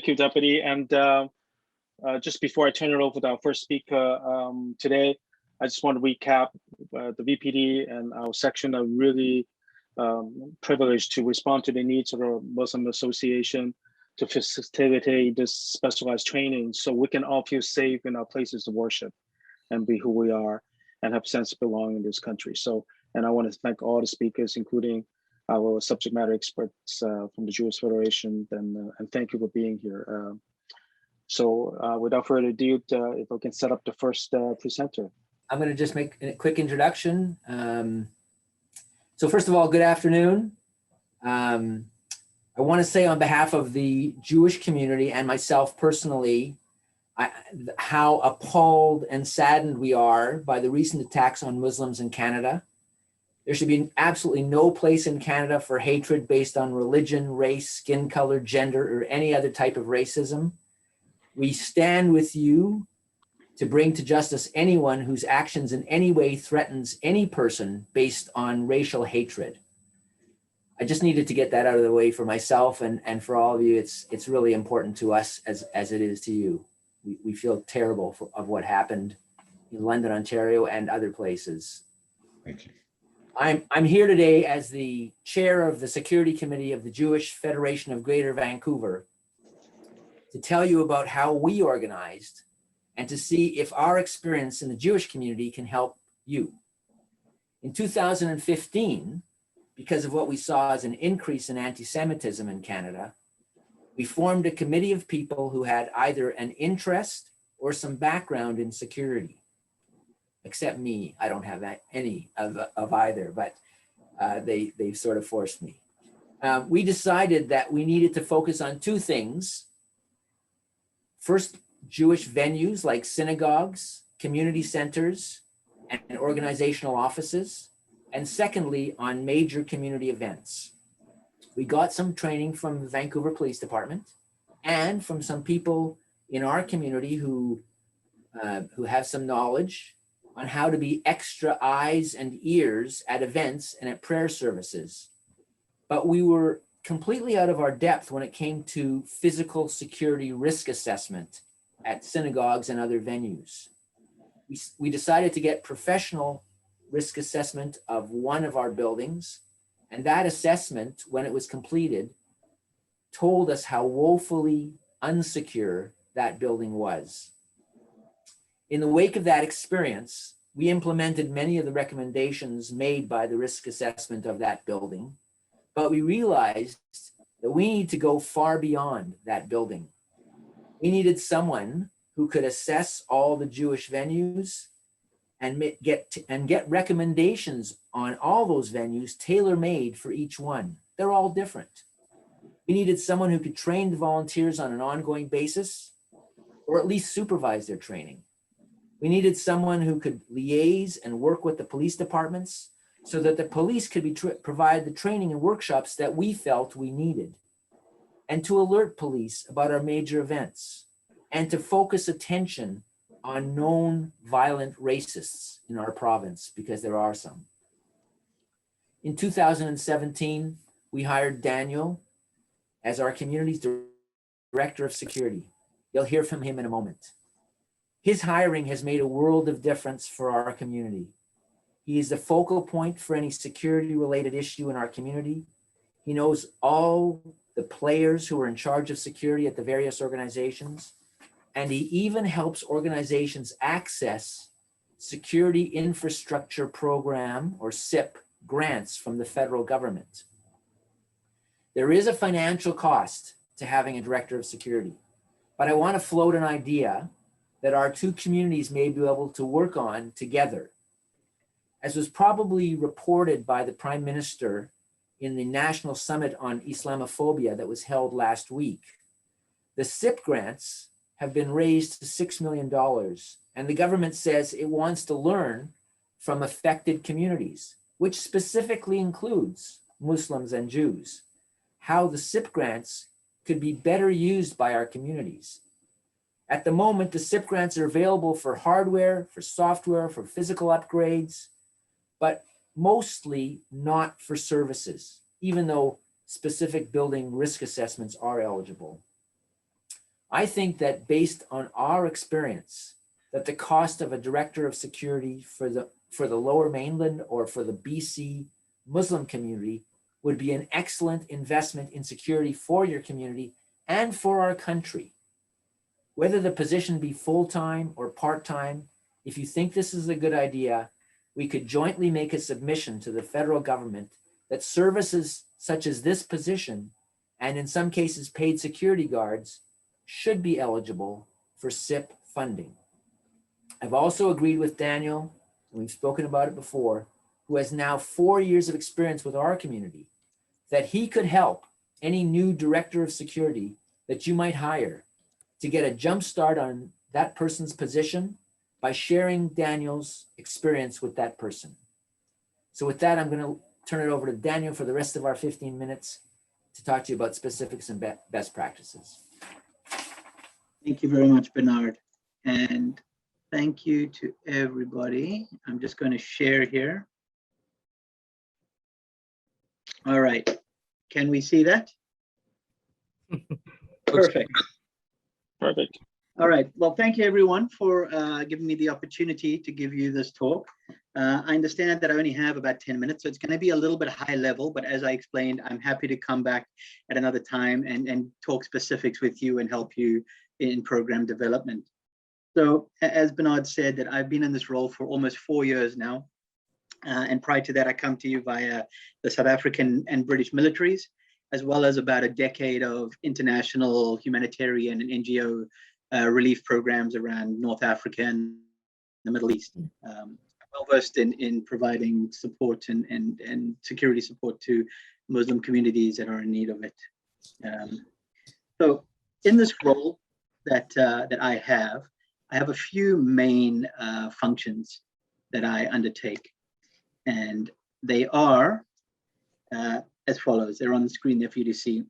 Thank you, Deputy. And just before I turn it over to our first speaker today, I just want to recap the VPD and our section are really privileged to respond to the needs of our Muslim Association to facilitate this specialized training so we can all feel safe in our places of worship and be who we are and have sense of belonging in this country. So, and I want to thank all the speakers, including our subject matter experts from the Jewish Federation, and thank you for being here. So without further ado, if I can set up the first presenter. I'm going to just make a quick introduction. So first of all, good afternoon. I want to say on behalf of the Jewish community and myself personally, how appalled and saddened we are by the recent attacks on Muslims in Canada. There should be absolutely no place in Canada for hatred based on religion, race, skin color, gender, or any other type of racism. We stand with you to bring to justice anyone whose actions in any way threatens any person based on racial hatred. I just needed to get that out of the way for myself and for all of you. It's really important to us as it is to you. We feel terrible of what happened in London, Ontario, and other places. Thank you. I'm here today as the chair of the Security Committee of the Jewish Federation of Greater Vancouver to tell you about how we organized and to see if our experience in the Jewish community can help you. In 2015, because of what we saw as an increase in anti-Semitism in Canada, we formed a committee of people who had either an interest or some background in security. Except me, I don't have any of either, but they sort of forced me. We decided that we needed to focus on two things. First, Jewish venues like synagogues, community centers, and organizational offices. And secondly, on major community events. We got some training from the Vancouver Police Department and from some people in our community who have some knowledge on how to be extra eyes and ears at events and at prayer services. But we were completely out of our depth when it came to physical security risk assessment at synagogues and other venues. We decided to get professional risk assessment of one of our buildings, and that assessment, when it was completed, told us how woefully unsecure that building was. In the wake of that experience, we implemented many of the recommendations made by the risk assessment of that building, but we realized that we need to go far beyond that building. We needed someone who could assess all the Jewish venues and get recommendations on all those venues tailor-made for each one. They're all different. We needed someone who could train the volunteers on an ongoing basis, or at least supervise their training. We needed someone who could liaise and work with the police departments so that the police could provide the training and workshops that we felt we needed, and to alert police about our major events, and to focus attention on known violent racists in our province, because there are some. In 2017, we hired Daniel as our community's director of security. You'll hear from him in a moment. His hiring has made a world of difference for our community. He is the focal point for any security-related issue in our community. He knows all the players who are in charge of security at the various organizations, and he even helps organizations access Security Infrastructure Program, or SIP, grants from the federal government. There is a financial cost to having a director of security, but I want to float an idea that our two communities may be able to work on together. As was probably reported by the Prime Minister in the National Summit on Islamophobia that was held last week, the SIP grants have been raised to $6 million, and the government says it wants to learn from affected communities, which specifically includes Muslims and Jews, how the SIP grants could be better used by our communities. At the moment, the SIP grants are available for hardware, for software, for physical upgrades, but mostly not for services, even though specific building risk assessments are eligible. I think that based on our experience, that the cost of a director of security for the Lower Mainland or for the BC Muslim community would be an excellent investment in security for your community and for our country. Whether the position be full-time or part-time, if you think this is a good idea, we could jointly make a submission to the federal government that services such as this position, and in some cases paid security guards, should be eligible for SIP funding. I've also agreed with Daniel, and we've spoken about it before, who has now 4 years of experience with our community, that he could help any new director of security that you might hire to get a jump start on that person's position by sharing Daniel's experience with that person. So with that, I'm going to turn it over to Daniel for the rest of our 15 minutes to talk to you about specifics and best practices. Thank you very much, Bernard. And thank you to everybody. I'm just going to share here. All right. Can we see that? Perfect. Perfect. All right. Well, thank you, everyone, for giving me the opportunity to give you this talk. I understand that I only have about 10 minutes, so it's going to be a little bit high level, but as I explained, I'm happy to come back at another time and talk specifics with you and help you in program development. So as Bernard said, that I've been in this role for almost 4 years now. And prior to that, I come to you via the South African and British militaries, as well as about a decade of international humanitarian and NGO relief programs around North Africa and the Middle East. Well versed in providing support and security support to Muslim communities that are in need of it. So in this role that I have a few main functions that I undertake, and they are as follows. They're on the screen there for you to see.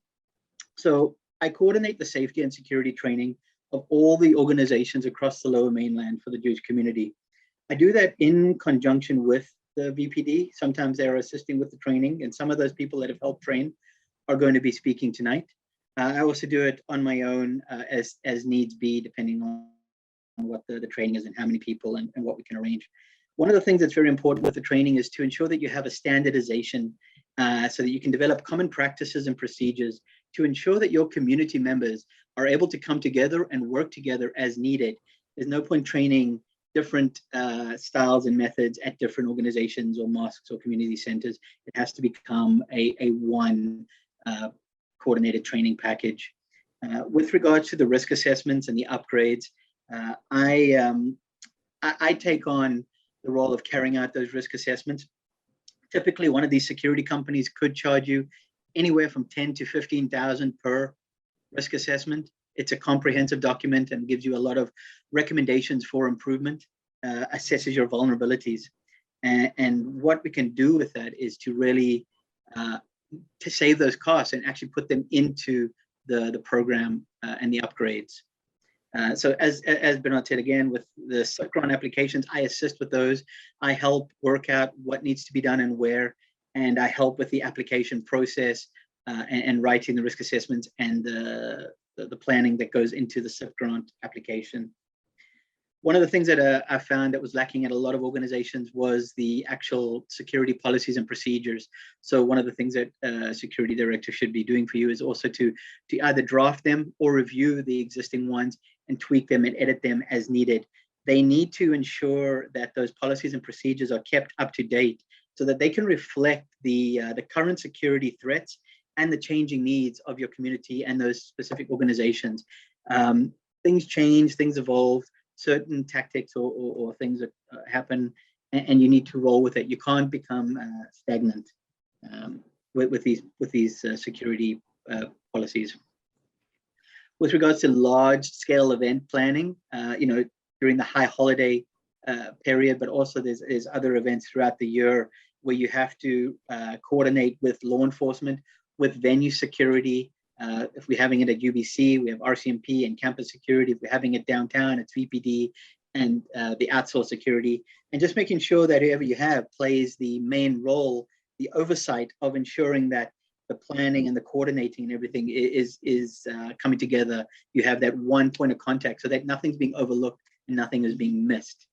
So I coordinate the safety and security training of all the organizations across the Lower Mainland for the Jewish community. I do that in conjunction with the VPD. Sometimes they're assisting with the training, and some of those people that have helped train are going to be speaking tonight. I also do it on my own as needs be, depending on what the training is and how many people and what we can arrange. One of the things that's very important with the training is to ensure that you have a standardization so that you can develop common practices and procedures to ensure that your community members are able to come together and work together as needed. There's no point training different styles and methods at different organizations or mosques or community centers. It has to become a one coordinated training package. With regards to the risk assessments and the upgrades, I take on the role of carrying out those risk assessments. Typically, one of these security companies could charge you anywhere from 10 to 15,000 per risk assessment. It's a comprehensive document and gives you a lot of recommendations for improvement, assesses your vulnerabilities. And what we can do with that is to really to save those costs and actually put them into the program and the upgrades. So as Bernard said, again, with the SIP grant applications, I assist with those. I help work out what needs to be done and where, and I help with the application process and writing the risk assessments and the planning that goes into the SIP grant application. One of the things that I found that was lacking at a lot of organizations was the actual security policies and procedures. So one of the things that a security director should be doing for you is also to either draft them or review the existing ones and tweak them and edit them as needed. They need to ensure that those policies and procedures are kept up to date so that they can reflect the current security threats and the changing needs of your community and those specific organizations. Things change, things evolve. Certain tactics or things that happen, and you need to roll with it. You can't become stagnant with these security policies. With regards to large-scale event planning, during the high holiday period, but also there's other events throughout the year where you have to coordinate with law enforcement, with venue security. If we're having it at UBC, we have RCMP and campus security. If we're having it downtown, it's VPD and the outsourced security. And just making sure that whoever you have plays the main role, the oversight of ensuring that the planning and the coordinating and everything is coming together. You have that one point of contact so that nothing's being overlooked and nothing is being missed.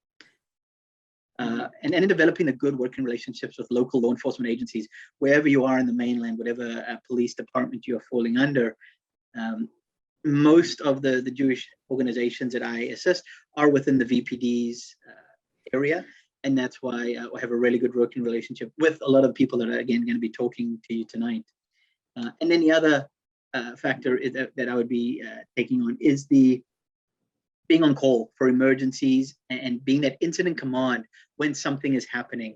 And in developing the good working relationships with local law enforcement agencies, wherever you are in the mainland, whatever police department you are falling under, most of the Jewish organizations that I assist are within the VPD's area. And that's why I have a really good working relationship with a lot of people that are, again, going to be talking to you tonight. And then the other factor is that I would be taking on is the being on call for emergencies and being that incident command when something is happening.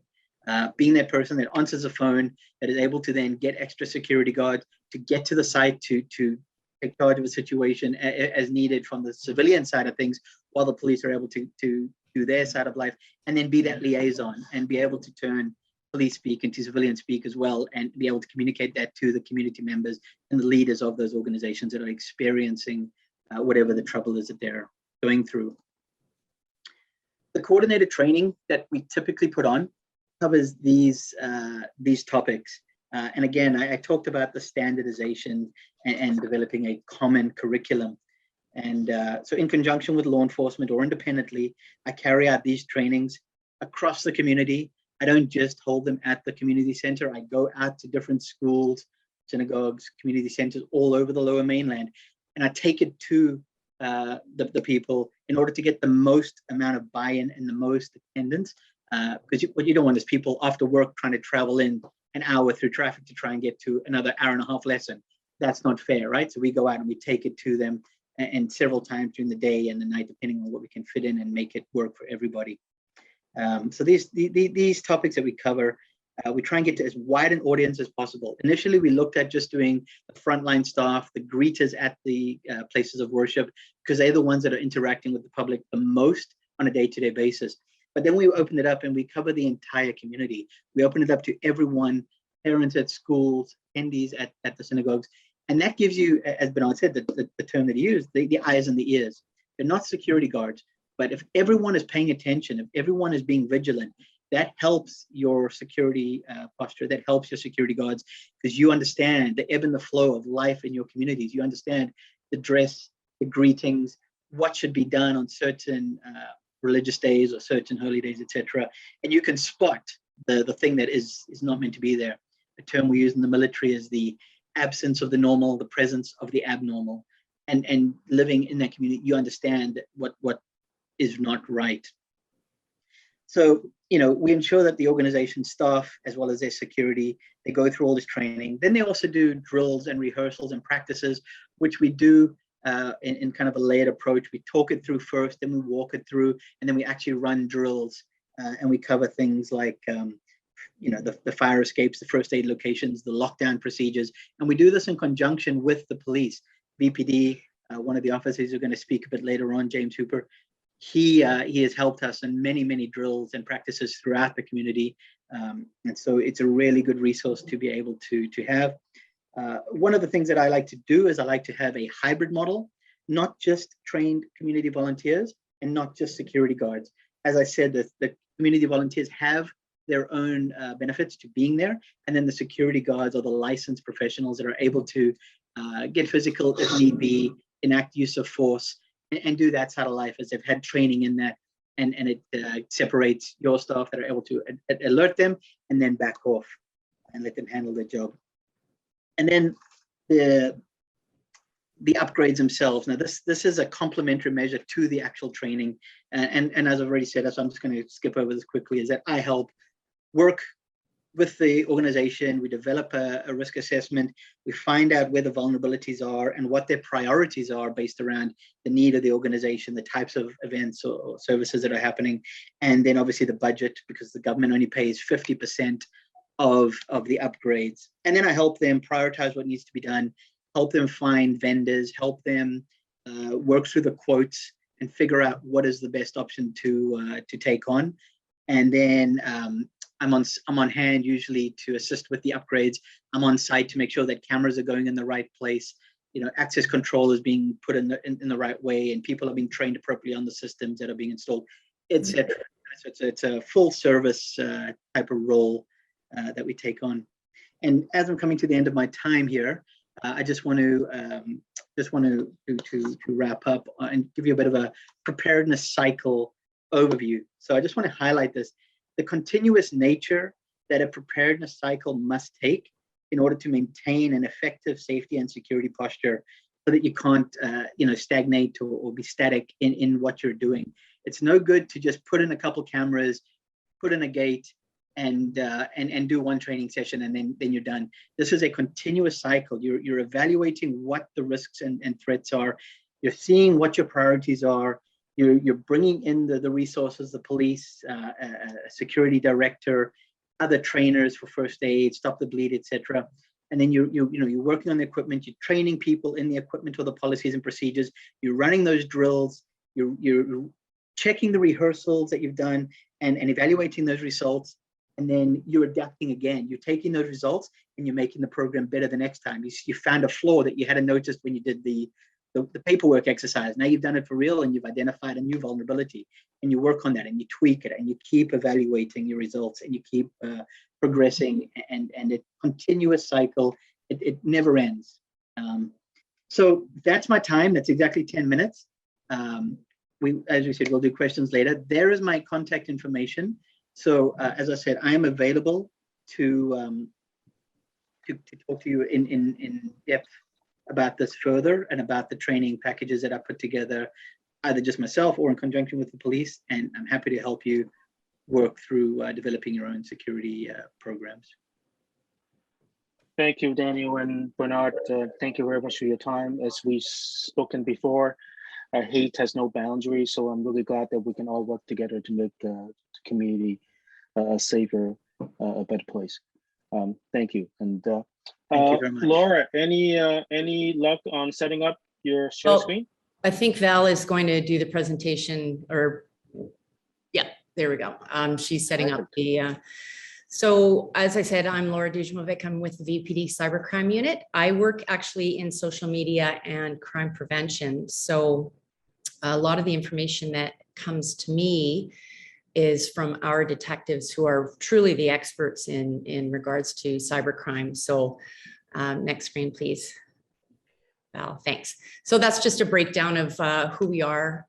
Being that person that answers the phone, that is able to then get extra security guards to get to the site to take charge of a situation as needed from the civilian side of things, while the police are able to do their side of life, and then be that liaison and be able to turn police speak into civilian speak as well, and be able to communicate that to the community members and the leaders of those organizations that are experiencing whatever the trouble is that they're going through. The coordinated training that we typically put on covers these topics. And again, I talked about the standardization and developing a common curriculum. And so in conjunction with law enforcement or independently, I carry out these trainings across the community. I don't just hold them at the community center. I go out to different schools, synagogues, community centers all over the Lower Mainland, and I take it to the people in order to get the most amount of buy-in and the most attendance. Because what you don't want is people after work trying to travel in an hour through traffic to try and get to another hour-and-a-half lesson. That's not fair, right? So we go out and we take it to them, and several times during the day and the night, depending on what we can fit in and make it work for everybody. So these topics that we cover, we try and get to as wide an audience as possible. Initially, we looked at just doing the frontline staff, the greeters at the places of worship, because they're the ones that are interacting with the public the most on a day-to-day basis. But then we opened it up and we cover the entire community. We opened it up to everyone, parents at schools, attendees at the synagogues. And that gives you, as Bernard said, the term that he used, the eyes and the ears. They're not security guards, but if everyone is paying attention, if everyone is being vigilant, that helps your security posture, that helps your security guards, because you understand the ebb and the flow of life in your communities. You understand the dress, the greetings, what should be done on certain religious days or certain holy days, etc. And you can spot the thing that is not meant to be there. The term we use in the military is the absence of the normal, the presence of the abnormal. And living in that community, you understand what is not right. So, we ensure that the organization staff, as well as their security, they go through all this training. Then they also do drills and rehearsals and practices, which we do in kind of a layered approach. We talk it through first, then we walk it through, and then we actually run drills. And we cover things like, the fire escapes, the first aid locations, the lockdown procedures. And we do this in conjunction with the police. VPD, one of the officers who are going to speak a bit later on, James Hooper, he has helped us in many, many drills and practices throughout the community. And so it's a really good resource to be able to have. One of the things that I like to do is I like to have a hybrid model, not just trained community volunteers and not just security guards. As I said, the community volunteers have their own benefits to being there. And then the security guards are the licensed professionals that are able to get physical if need be, enact use of force, and do that side of life as they've had training in that. And it separates your staff that are able to alert them and then back off and let them handle their job. And then the upgrades themselves. Now, this is a complementary measure to the actual training. And as I've already said, so I'm just going to skip over this quickly, is that I help work with the organization. We develop a risk assessment. We find out where the vulnerabilities are and what their priorities are based around the need of the organization, the types of events or services that are happening. And then obviously the budget, because the government only pays 50% of the upgrades. And then I help them prioritize what needs to be done, help them find vendors, help them work through the quotes and figure out what is the best option to take on. And then I'm on hand usually to assist with the upgrades. I'm on site to make sure that cameras are going in the right place. Access control is being put in the right way, and people are being trained appropriately on the systems that are being installed, etc. So it's a full service type of role that we take on. And as I'm coming to the end of my time here, I just want to wrap up and give you a bit of a preparedness cycle overview. So I just want to highlight this: the continuous nature that a preparedness cycle must take in order to maintain an effective safety and security posture, so that you can't stagnate or be static in what you're doing. It's no good to just put in a couple cameras, put in a gate, and do one training session, and then you're done. This is a continuous cycle. You're evaluating what the risks and threats are. You're seeing what your priorities are. You're bringing in the resources, the police, a security director, other trainers for first aid, stop the bleed, etc. And then you're working on the equipment. You're training people in the equipment or the policies and procedures. You're running those drills. You're checking the rehearsals that you've done and evaluating those results. And then you're adapting again. You're taking those results and you're making the program better the next time. You found a flaw that you hadn't noticed when you did the paperwork exercise. Now you've done it for real and you've identified a new vulnerability, and you work on that and you tweak it and you keep evaluating your results and you keep progressing, and a continuous cycle. It never ends. So that's my time. That's exactly 10 minutes. As we said, we'll do questions later. There is my contact information. So as I said, I am available to talk to you in depth about this further, and about the training packages that I put together, either just myself or in conjunction with the police. And I'm happy to help you work through developing your own security programs. Thank you, Daniel and Bernard. Thank you very much for your time. As we've spoken before, hate has no boundaries, so I'm really glad that we can all work together to make the community a safer, a better place. Thank you. And thank you very much. Laura, any luck on setting up your share screen? I think Val is going to do the presentation, or yeah, there we go. She's setting up the, so as I said, I'm Laura Dujmovic. I'm with the VPD Cybercrime Unit. I work actually in social media and crime prevention. So a lot of the information that comes to me is from our detectives, who are truly the experts in regards to cybercrime. So next screen, please. Val, thanks. So that's just a breakdown of who we are.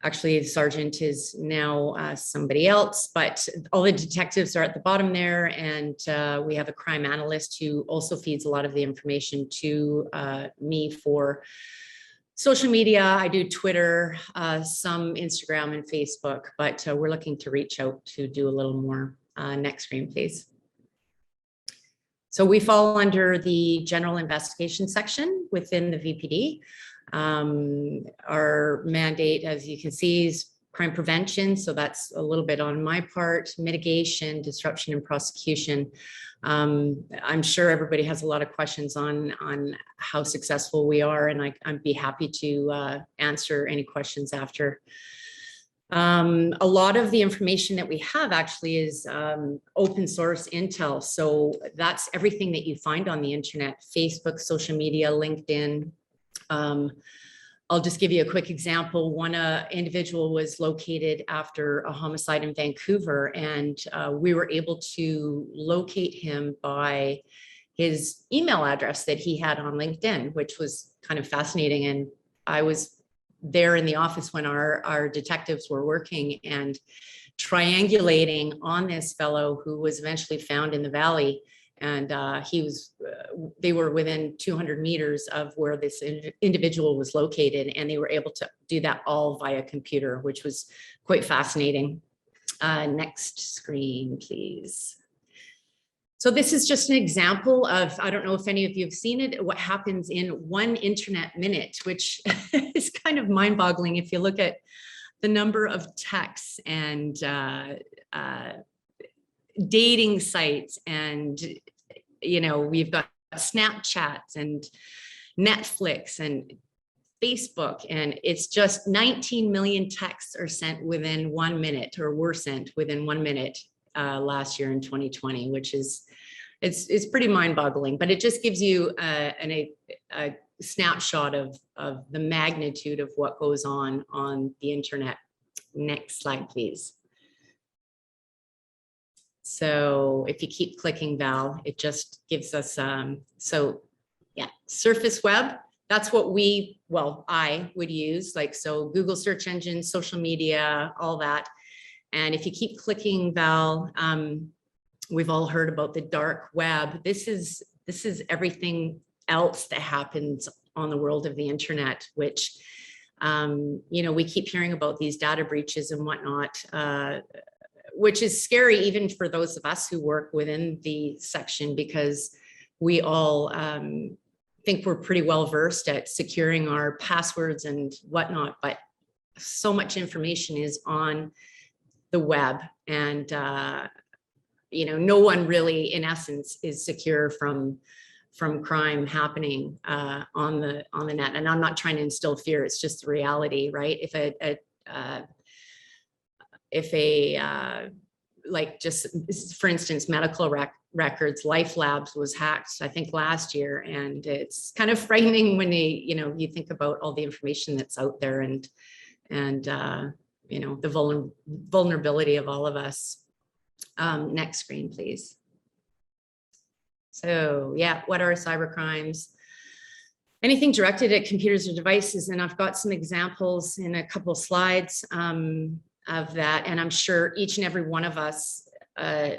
Actually, the sergeant is now somebody else, but all the detectives are at the bottom there. And we have a crime analyst who also feeds a lot of the information to me for social media. I do Twitter, some Instagram and Facebook, but we're looking to reach out to do a little more. Next screen, please. So we fall under the general investigation section within the VPD. Our mandate, as you can see, is crime prevention. So that's a little bit on my part: mitigation, disruption, and prosecution. I'm sure everybody has a lot of questions on how successful we are, and I'd be happy to answer any questions after. A lot of the information that we have actually is open source intel. So that's everything that you find on the internet: Facebook, social media, LinkedIn. I'll just give you a quick example. One individual was located after a homicide in Vancouver, and we were able to locate him by his email address that he had on LinkedIn, which was kind of fascinating. And I was there in the office when our detectives were working and triangulating on this fellow who was eventually found in the valley. And they were within 200 meters of where this individual was located, and they were able to do that all via computer, which was quite fascinating. Next screen, please. So this is just an example of, I don't know if any of you have seen it, what happens in 1 internet minute, which is kind of mind-boggling if you look at the number of texts and dating sites, and we've got Snapchat and Netflix and Facebook, and it's just 19 million texts are sent within 1 minute, or were sent within 1 minute last year in 2020, which is it's pretty mind-boggling. But it just gives you a snapshot of the magnitude of what goes on the internet. Next slide, please. So if you keep clicking, Val, it just gives us, so yeah, surface web, that's what I would use, like, so Google search engine, social media, all that. And if you keep clicking, Val, we've all heard about the dark web. This is everything else that happens on the world of the internet, which, we keep hearing about these data breaches and whatnot, which is scary even for those of us who work within the section, because we all think we're pretty well versed at securing our passwords and whatnot, but so much information is on the web, and no one really, in essence, is secure from crime happening on the net. And I'm not trying to instill fear; it's just the reality, right? If a like, just for instance, medical records, Life Labs was hacked, I think last year, and it's kind of frightening when you think about all the information that's out there, and the vulnerability of all of us. Next screen, please. So yeah, what are cyber crimes? Anything directed at computers or devices, and I've got some examples in a couple of slides of that, and I'm sure each and every one of us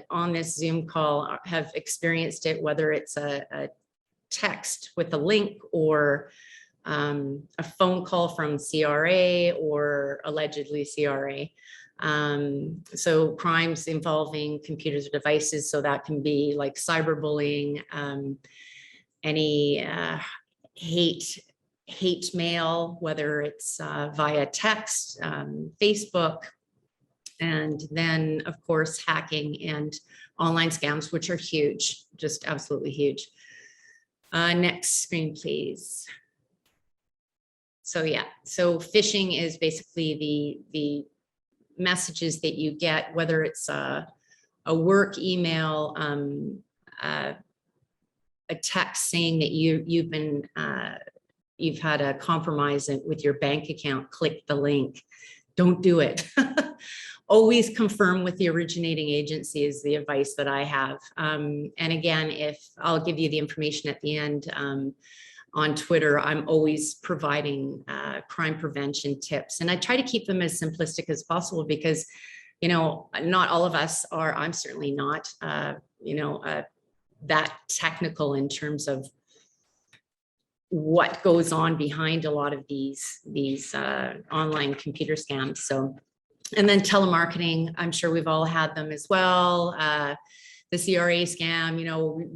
on this Zoom call have experienced it, whether it's a text with a link, or a phone call from CRA or allegedly CRA. So crimes involving computers or devices, so that can be like cyberbullying, any hate mail, whether it's via text, Facebook, and then of course hacking and online scams, which are huge, just absolutely huge. Next screen, please. So yeah, so phishing is basically the messages that you get, whether it's a work email, a text saying that you've had a compromise with your bank account, click the link. Don't do it. Always confirm with the originating agency is the advice that I have. And again, I'll give you the information at the end. On Twitter, I'm always providing crime prevention tips, and I try to keep them as simplistic as possible, because not all of us are. I'm certainly not that technical in terms of what goes on behind a lot of these online computer scams. So, and then telemarketing, I'm sure we've all had them as well. The CRA scam,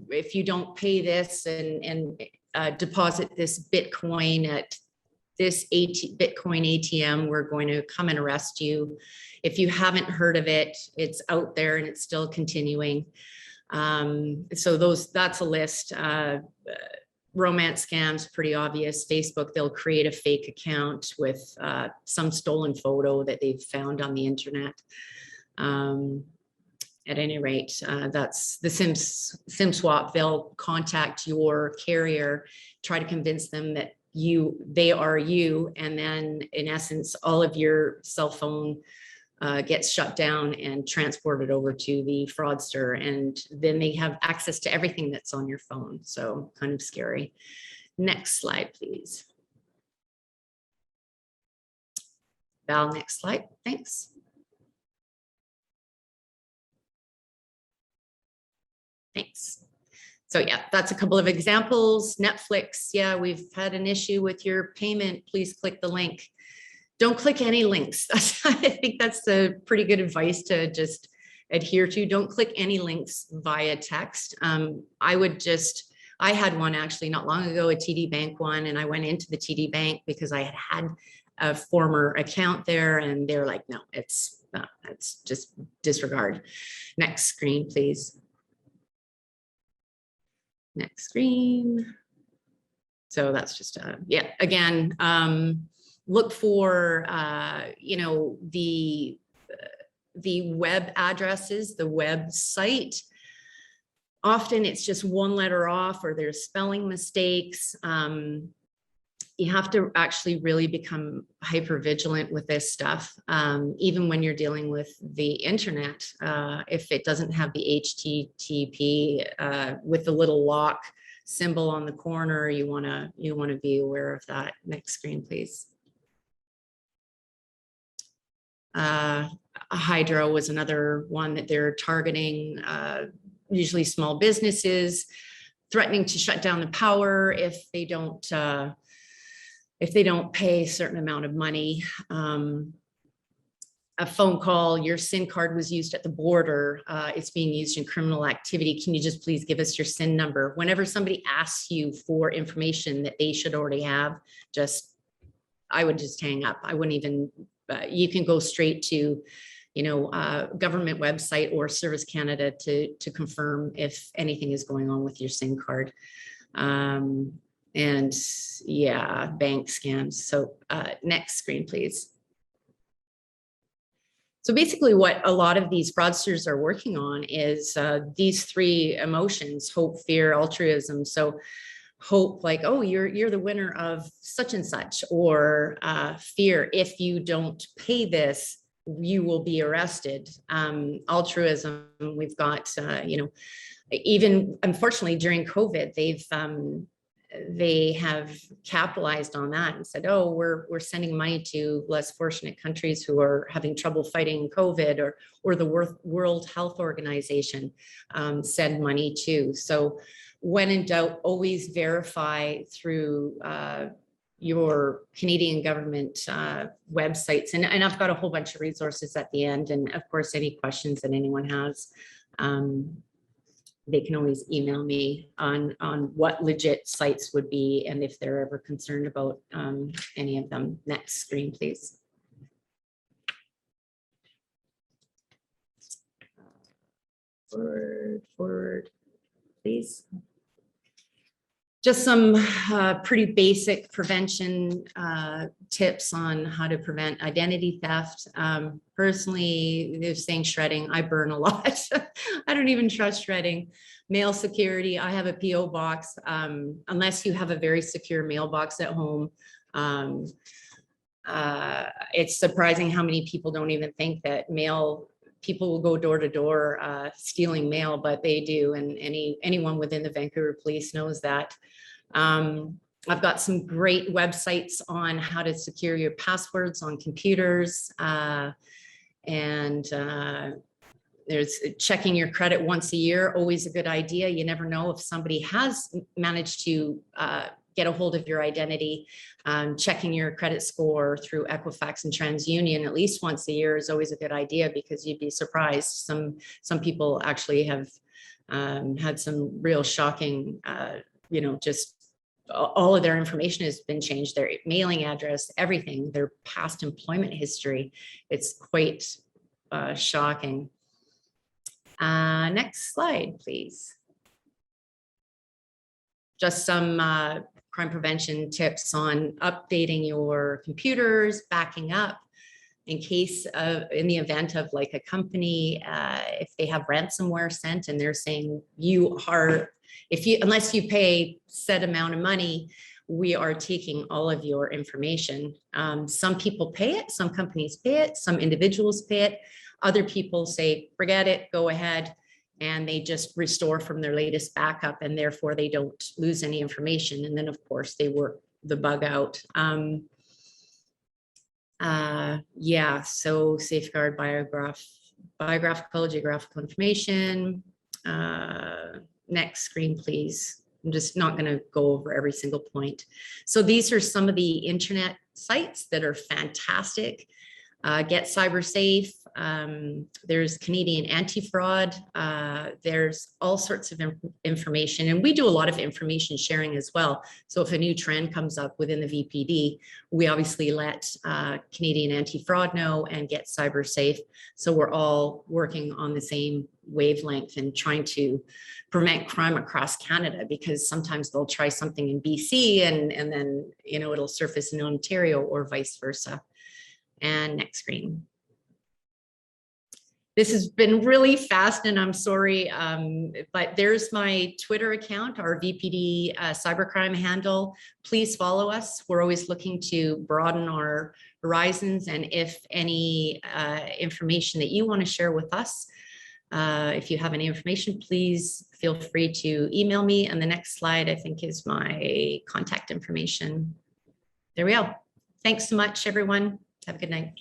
if you don't pay this and deposit this Bitcoin at this Bitcoin ATM, we're going to come and arrest you. If you haven't heard of it, it's out there and it's still continuing. So that's a list. Romance scams, pretty obvious. Facebook, they'll create a fake account with some stolen photo that they've found on the internet. At any rate, that's the SIM swap. They'll contact your carrier, try to convince them that they are you, and then in essence, all of your cell phone gets shut down and transported over to the fraudster, and then they have access to everything that's on your phone. So kind of scary. Next slide, please. Val, next slide. Thanks. Thanks. So yeah, that's a couple of examples. Netflix, yeah, we've had an issue with your payment. Please click the link. Don't click any links. I think that's a pretty good advice to just adhere to. Don't click any links via text. I had one actually not long ago, a TD Bank one, and I went into the TD Bank because I had a former account there, and they're like, no, it's just disregard. Next screen, please. Next screen. So that's just yeah, again, look for the web addresses, the website. Often it's just one letter off, or there's spelling mistakes. you have to actually really become hyper vigilant with this stuff. Even when you're dealing with the internet, if it doesn't have the HTTP with the little lock symbol on the corner, you want to be aware of that. Next screen, please. Hydro was another one that they're targeting, usually small businesses, threatening to shut down the power if they don't pay a certain amount of money. A phone call, your SIN card was used at the border, it's being used in criminal activity. Can you just please give us your SIN number? Whenever somebody asks you for information that they should already have, I would just hang up. I wouldn't even, you can go straight to, government website or Service Canada to confirm if anything is going on with your SIN card. And yeah, bank scams. So next screen, please. So basically what a lot of these fraudsters are working on is these three emotions: hope, fear, altruism. So hope, like, oh, you're the winner of such and such, or fear, if you don't pay this, you will be arrested. Altruism, we've got, even unfortunately during COVID, they have capitalized on that and said, oh, we're sending money to less fortunate countries who are having trouble fighting COVID, or the World Health Organization send money too. So when in doubt, always verify through your Canadian government websites. And I've got a whole bunch of resources at the end. And of course, any questions that anyone has, they can always email me on what legit sites would be, and if they're ever concerned about any of them. Next screen, please. Forward, please. Just some pretty basic prevention tips on how to prevent identity theft. Personally, they're saying shredding. I burn a lot. I don't even trust shredding. Mail security. I have a PO box. Unless you have a very secure mailbox at home, it's surprising how many people don't even think that people will go door to door stealing mail, but they do, and anyone within the Vancouver Police knows that. I've got some great websites on how to secure your passwords on computers, and there's checking your credit once a year, always a good idea. You never know if somebody has managed to get a hold of your identity. Checking your credit score through Equifax and TransUnion at least once a year is always a good idea, because you'd be surprised. Some people actually have had some real shocking, just all of their information has been changed, their mailing address, everything, their past employment history. It's quite shocking. Next slide, please. Just some crime prevention tips on updating your computers, backing up in case of, in the event of like a company, if they have ransomware sent and they're saying unless you pay set amount of money, we are taking all of your information. Some people pay it, some companies pay it, some individuals pay it. Other people say, forget it, go ahead. And they just restore from their latest backup, and therefore they don't lose any information. And then of course they work the bug out. Yeah, so safeguard biographical, geographical information. Next screen, please. I'm just not going to go over every single point. So these are some of the internet sites that are fantastic. Get Cyber Safe. There's Canadian Anti-Fraud. There's all sorts of information, and we do a lot of information sharing as well. So if a new trend comes up within the VPD, we obviously let Canadian Anti-Fraud know and Get Cyber Safe. So we're all working on the same wavelength and trying to prevent crime across Canada, because sometimes they'll try something in BC and then it'll surface in Ontario or vice versa. And next screen. This has been really fast and I'm sorry, but there's my Twitter account, our VPD cybercrime handle. Please follow us. We're always looking to broaden our horizons, and if any information that you want to share with us, if you have any information, please feel free to email me. And the next slide, I think, is my contact information. There we go. Thanks so much, everyone. Have a good night.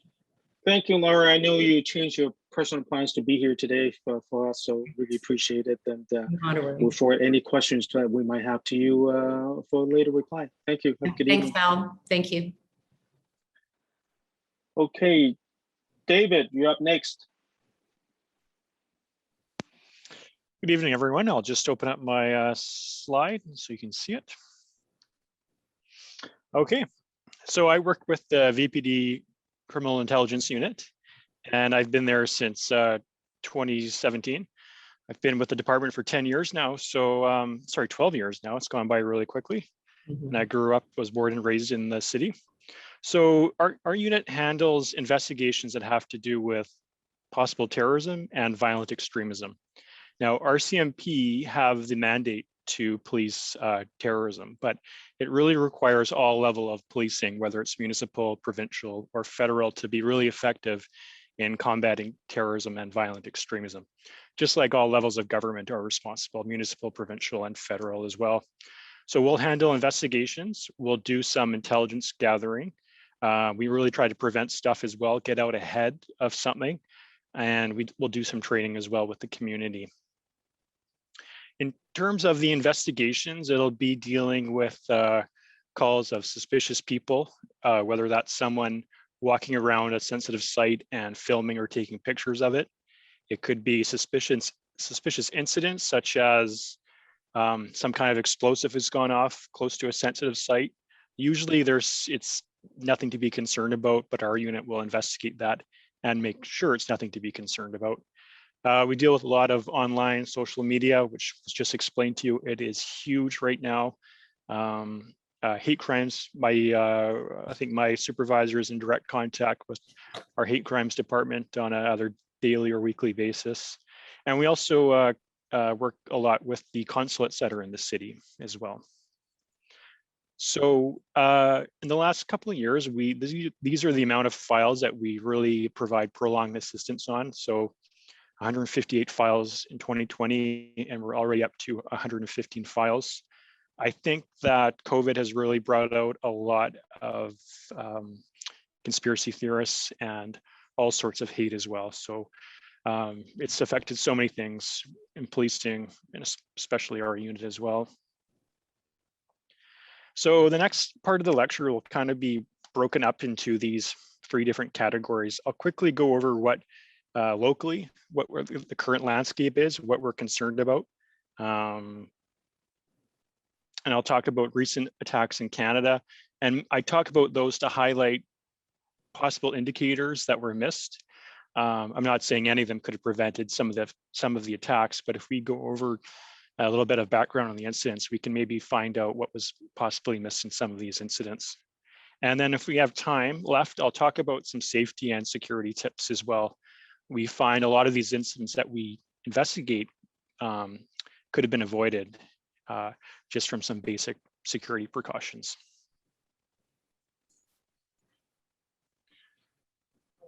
Thank you, Laura. I know you changed your personal plans to be here today for us, so really appreciate it. And Not a worry. look forward to any questions that we might have to you for a later reply. Thank you. Have a good Thanks, evening. Val. Thank you. Okay, David, you're up next. Good evening, everyone. I'll just open up my slide so you can see it. Okay, so I work with the VPD Criminal Intelligence Unit, and I've been there since 2017. I've been with the department for 10 years now, so sorry, 12 years now. It's gone by really quickly. And I grew up, was born and raised in the city. So our unit handles investigations that have to do with possible terrorism and violent extremism. Now, RCMP have the mandate to police terrorism, but it really requires all level of policing, whether it's municipal, provincial, or federal, to be really effective in combating terrorism and violent extremism. Just like all levels of government are responsible, municipal, provincial, and federal as well. So we'll handle investigations, we'll do some intelligence gathering. We really try to prevent stuff as well, get out ahead of something, and we'll do some training as well with the community. In terms of the investigations, it'll be dealing with calls of suspicious people, whether that's someone walking around a sensitive site and filming or taking pictures of it. It could be suspicious incidents, such as some kind of explosive has gone off close to a sensitive site. Usually it's nothing to be concerned about, but our unit will investigate that and make sure it's nothing to be concerned about. We deal with a lot of online social media, which was just explained to you. It is huge right now. Hate crimes, I think my supervisor is in direct contact with our hate crimes department on a either daily or weekly basis. And we also work a lot with the consulates that are in the city as well. So in the last couple of years, these are the amount of files that we really provide prolonged assistance on. So 158 files in 2020, and we're already up to 115 files. I think that COVID has really brought out a lot of conspiracy theorists and all sorts of hate as well. So it's affected so many things in policing, and especially our unit as well. So the next part of the lecture will kind of be broken up into these 3 different categories. I'll quickly go over what locally, what the current landscape is, what we're concerned about. And I'll talk about recent attacks in Canada. And I talk about those to highlight possible indicators that were missed. I'm not saying any of them could have prevented some of the attacks, but if we go over a little bit of background on the incidents, we can maybe find out what was possibly missed in some of these incidents. And then if we have time left, I'll talk about some safety and security tips as well. We find a lot of these incidents that we investigate could have been avoided just from some basic security precautions.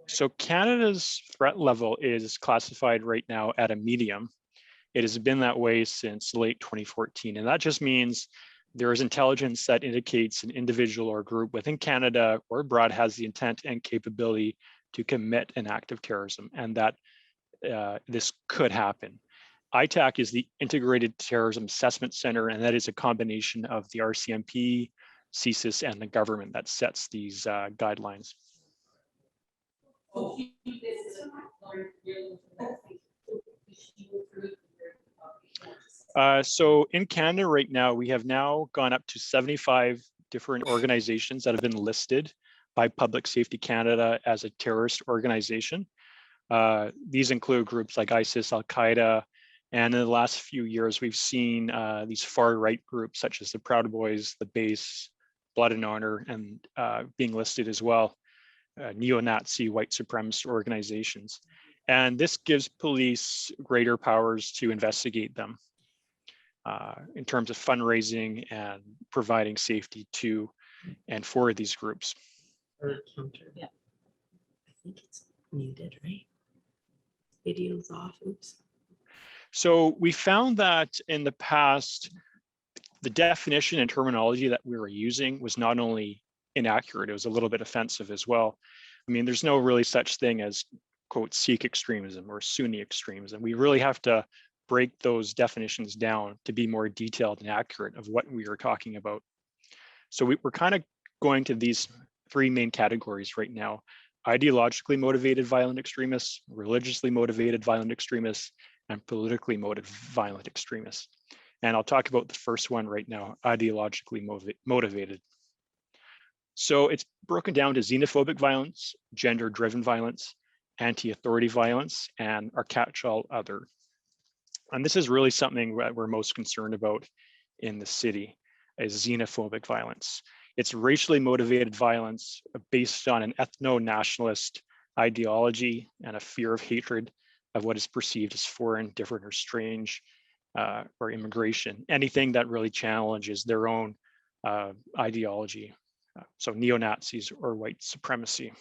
So Canada's threat level is classified right now at a medium. It has been that way since late 2014. And that just means there is intelligence that indicates an individual or group within Canada or abroad has the intent and capability to commit an act of terrorism, and that this could happen. ITAC is the Integrated Terrorism Assessment Center, and that is a combination of the RCMP, CSIS, and the government that sets these guidelines. So in Canada right now, we have now gone up to 75 different organizations that have been listed by Public Safety Canada as a terrorist organization. These include groups like ISIS, Al-Qaeda, and in the last few years, we've seen these far-right groups such as the Proud Boys, the Base, Blood and Honor, and being listed as well, neo-Nazi white supremacist organizations. And this gives police greater powers to investigate them in terms of fundraising and providing safety to and for these groups. Or counter, yeah. I think it's muted, right? Video's off, oops. So we found that in the past, the definition and terminology that we were using was not only inaccurate, it was a little bit offensive as well. I mean, there's no really such thing as, quote, Sikh extremism or Sunni extremism. We really have to break those definitions down to be more detailed and accurate of what we are talking about. So we're kind of going to these three main categories right now: ideologically motivated violent extremists, religiously motivated violent extremists, and politically motivated violent extremists. And I'll talk about the first one right now, ideologically motivated. So it's broken down to xenophobic violence, gender-driven violence, anti-authority violence, and our catch-all other. And this is really something that we're most concerned about in the city, is xenophobic violence. It's racially motivated violence based on an ethno-nationalist ideology and a fear of hatred of what is perceived as foreign, different, or strange, or immigration, anything that really challenges their own ideology. So neo-Nazis or white supremacy.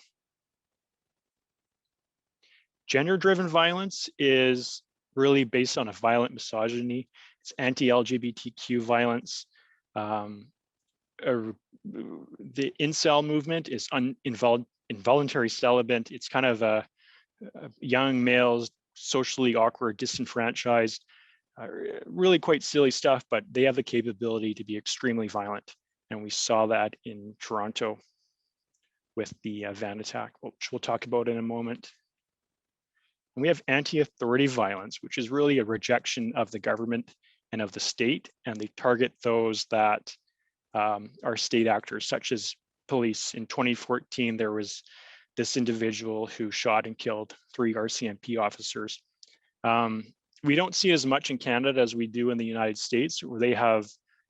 Gender-driven violence is really based on a violent misogyny. It's anti-LGBTQ violence. The incel movement is involuntary celibate. It's kind of a young males, socially awkward, disenfranchised, really quite silly stuff, but they have the capability to be extremely violent. And we saw that in Toronto with the van attack, which we'll talk about in a moment. And we have anti-authority violence, which is really a rejection of the government and of the state, and they target those that are state actors, such as police. In 2014, there was this individual who shot and killed 3 RCMP officers. We don't see as much in Canada as we do in the United States, where they have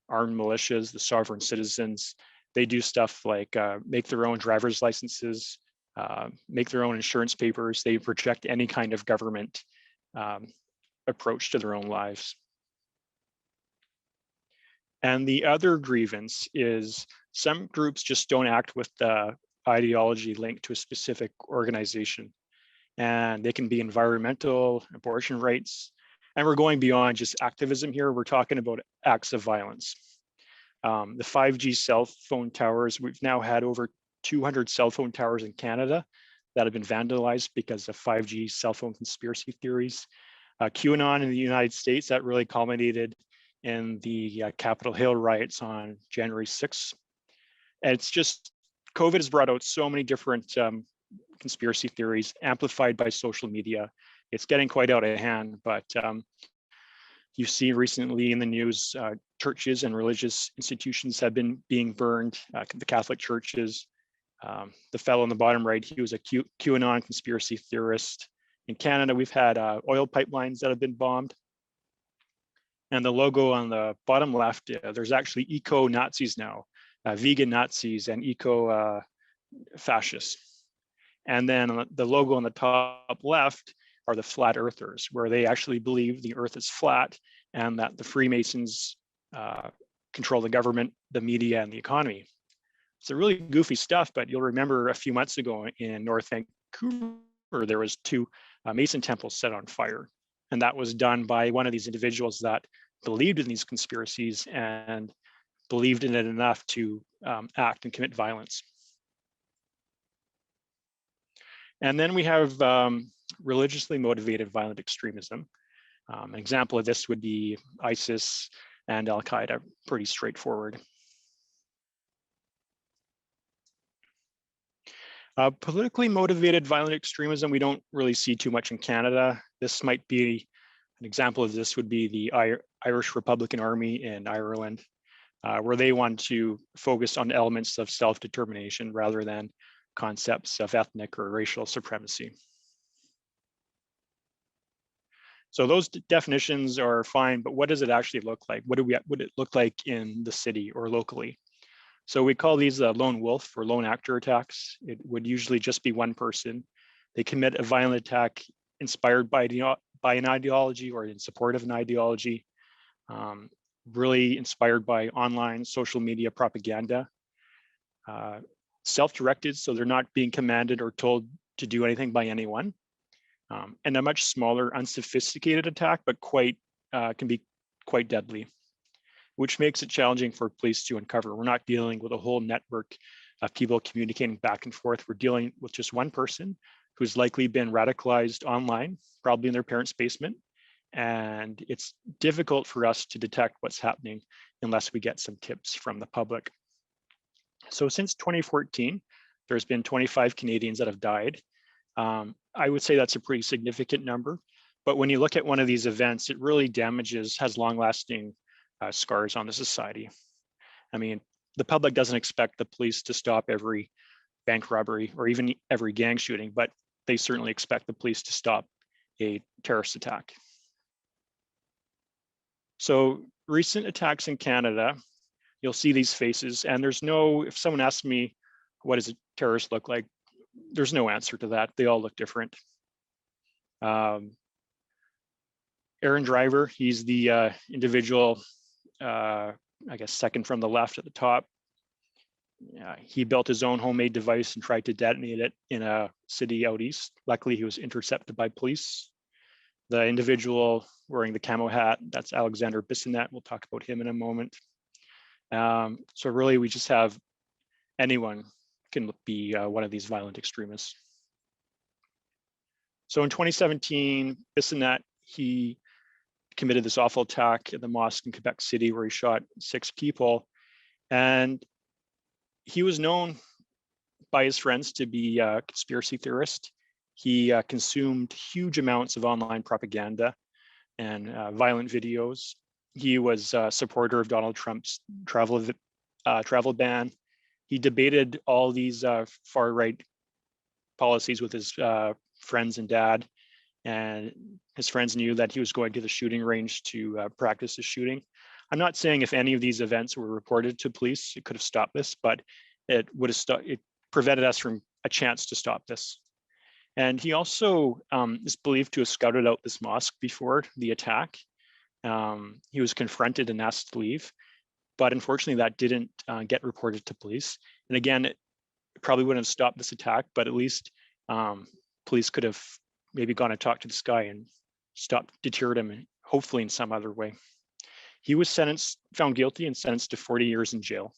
armed militias, the sovereign citizens. They do stuff like make their own driver's licenses, make their own insurance papers. They reject any kind of government approach to their own lives. And the other grievance is some groups just don't act with the ideology linked to a specific organization. And they can be environmental, abortion rights. And we're going beyond just activism here. We're talking about acts of violence. The 5G cell phone towers, we've now had over 200 cell phone towers in Canada that have been vandalized because of 5G cell phone conspiracy theories. QAnon in the United States, that really culminated in the Capitol Hill riots on January 6th. And it's just, COVID has brought out so many different conspiracy theories amplified by social media. It's getting quite out of hand, but you see recently in the news, churches and religious institutions have been being burned, the Catholic churches. The fellow on the bottom right, he was a QAnon conspiracy theorist. In Canada, we've had oil pipelines that have been bombed. And the logo on the bottom left, there's actually eco-Nazis now, vegan Nazis and eco-fascists. And then the logo on the top left are the flat earthers, where they actually believe the earth is flat and that the Freemasons control the government, the media, and the economy. It's a really goofy stuff, but you'll remember a few months ago in North Vancouver, there was 2 Mason temples set on fire. And that was done by one of these individuals that believed in these conspiracies and believed in it enough to act and commit violence. And then we have religiously motivated violent extremism. An example of this would be ISIS and Al-Qaeda, pretty straightforward. Politically motivated violent extremism, we don't really see too much in Canada. This might be, an example of this would be the Irish Republican Army in Ireland, where they want to focus on elements of self-determination rather than concepts of ethnic or racial supremacy. So those definitions are fine, but what does it actually look like? What would it look like in the city or locally? So we call these lone wolf or lone actor attacks. It would usually just be one person. They commit a violent attack inspired by an ideology or in support of an ideology, really inspired by online social media propaganda, self-directed, so they're not being commanded or told to do anything by anyone, and a much smaller, unsophisticated attack, but can be quite deadly, which makes it challenging for police to uncover. We're not dealing with a whole network of people communicating back and forth. We're dealing with just one person who's likely been radicalized online, probably in their parents' basement. And it's difficult for us to detect what's happening unless we get some tips from the public. So since 2014, there's been 25 Canadians that have died. I would say that's a pretty significant number. But when you look at one of these events, it really has long-lasting scars on the society. I mean, the public doesn't expect the police to stop every bank robbery or even every gang shooting, but they certainly expect the police to stop a terrorist attack. So recent attacks in Canada, you'll see these faces, and if someone asks me, what does a terrorist look like? There's no answer to that. They all look different. Aaron Driver, he's the individual, I guess, second from the left at the top. He built his own homemade device and tried to detonate it in a city out east. Luckily, he was intercepted by police. The individual wearing the camo hat, that's Alexander Bissonnette. We'll talk about him in a moment. So really, we just have anyone can be one of these violent extremists. So in 2017, Bissonnette, he committed this awful attack at the mosque in Quebec City where he shot 6 people. And he was known by his friends to be a conspiracy theorist. He consumed huge amounts of online propaganda and violent videos. He was a supporter of Donald Trump's travel ban. He debated all these far-right policies with his friends and dad, and his friends knew that he was going to the shooting range to practice his shooting. I'm not saying if any of these events were reported to police, it could have stopped this, but it prevented us from a chance to stop this. And he also is believed to have scouted out this mosque before the attack. He was confronted and asked to leave, but unfortunately that didn't get reported to police. And again, it probably wouldn't have stopped this attack, but at least police could have maybe gone and talked to this guy and deterred him, hopefully in some other way. He was found guilty and sentenced to 40 years in jail.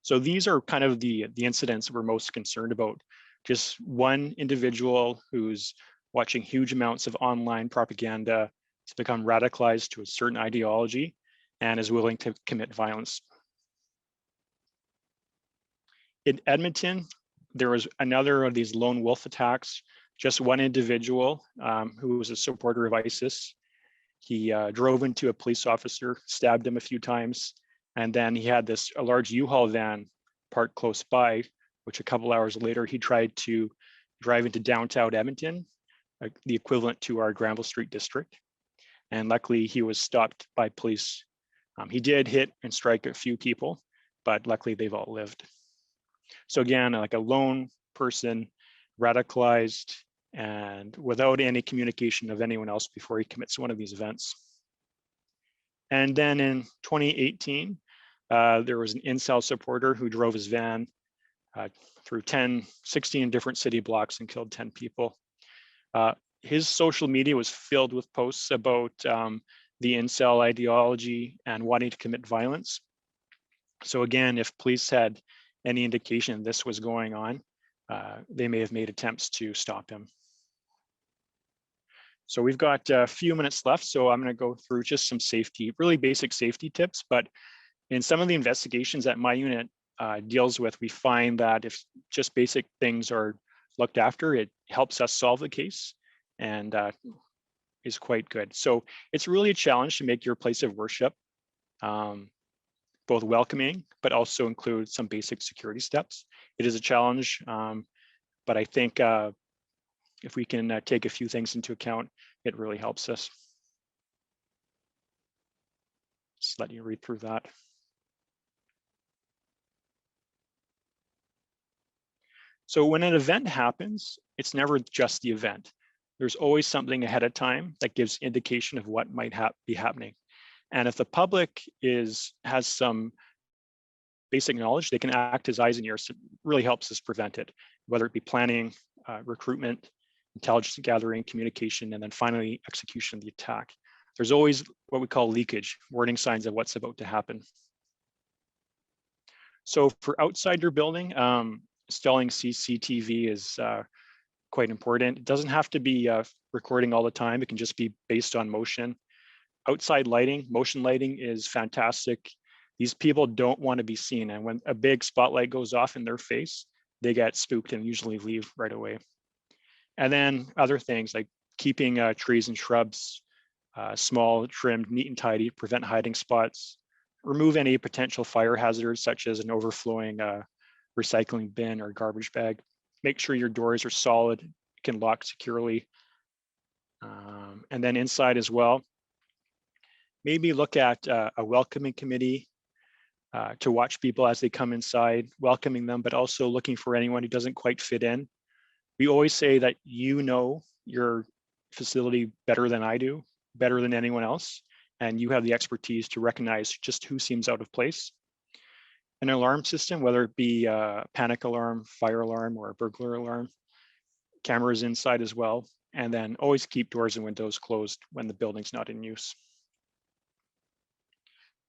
So these are kind of the incidents we're most concerned about. Just one individual who's watching huge amounts of online propaganda, has become radicalized to a certain ideology and is willing to commit violence. In Edmonton, there was another of these lone wolf attacks, just one individual who was a supporter of ISIS. He drove into a police officer, stabbed him a few times, and then he had a large U-Haul van parked close by, which a couple hours later, he tried to drive into downtown Edmonton, the equivalent to our Granville Street district. And luckily, he was stopped by police. He did hit and strike a few people, but luckily they've all lived. So again, like a lone person, radicalized, and without any communication of anyone else before he commits one of these events. And then in 2018, there was an incel supporter who drove his van through 16 different city blocks and killed 10 people. His social media was filled with posts about the incel ideology and wanting to commit violence. So again, if police had any indication this was going on, they may have made attempts to stop him. So we've got a few minutes left, so I'm going to go through just some really basic safety tips. But in some of the investigations that my unit deals with, we find that if just basic things are looked after, it helps us solve the case and is quite good. So it's really a challenge to make your place of worship both welcoming, but also include some basic security steps. It is a challenge, but I think if we can take a few things into account, it really helps us. Just let you read through that. So when an event happens, it's never just the event. There's always something ahead of time that gives indication of what might be happening. And if the public has some basic knowledge, they can act as eyes and ears. It really helps us prevent it, whether it be planning, recruitment, intelligence gathering, communication, and then finally execution of the attack. There's always what we call leakage, warning signs of what's about to happen. So for outside your building, installing CCTV is quite important. It doesn't have to be recording all the time. It can just be based on motion. Outside lighting, motion lighting is fantastic. These people don't want to be seen. And when a big spotlight goes off in their face, they get spooked and usually leave right away. And then other things like keeping trees and shrubs small, trimmed, neat and tidy, prevent hiding spots, remove any potential fire hazards such as an overflowing recycling bin or garbage bag. Make sure your doors are solid, can lock securely. And then inside as well, maybe look at a welcoming committee to watch people as they come inside, welcoming them, but also looking for anyone who doesn't quite fit in. We always say that you know your facility better than I do, better than anyone else, and you have the expertise to recognize just who seems out of place. An alarm system, whether it be a panic alarm, fire alarm, or a burglar alarm, cameras inside as well, and then always keep doors and windows closed when the building's not in use.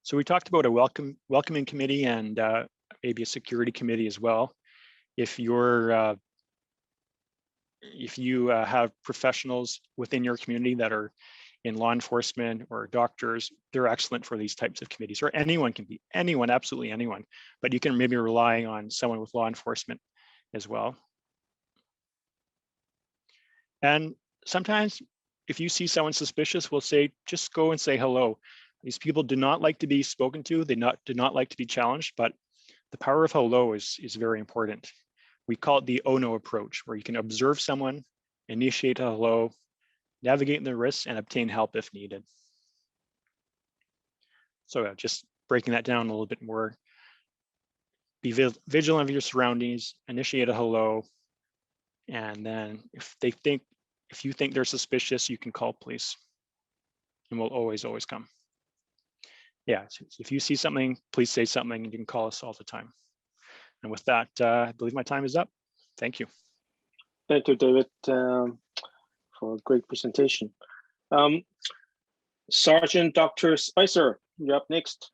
So we talked about a welcoming committee and maybe a security committee as well. If you have professionals within your community that are in law enforcement or doctors, they're excellent for these types of committees, or anyone can be, anyone, absolutely anyone, but you can maybe rely on someone with law enforcement as well. And sometimes if you see someone suspicious, we'll say, just go and say hello. These people do not like to be spoken to. They do not like to be challenged, but the power of hello is very important. We call it the ONO approach, where you can observe someone, initiate a hello, navigate the risks, and obtain help if needed. So just breaking that down a little bit more. Be vigilant of your surroundings, initiate a hello, and then if you think they're suspicious, you can call police, and we'll always come. Yeah, so if you see something, please say something, and you can call us all the time. And with that, I believe my time is up. Thank you. Thank you, David, for a great presentation. Sergeant Dr. Spicer, you're up next.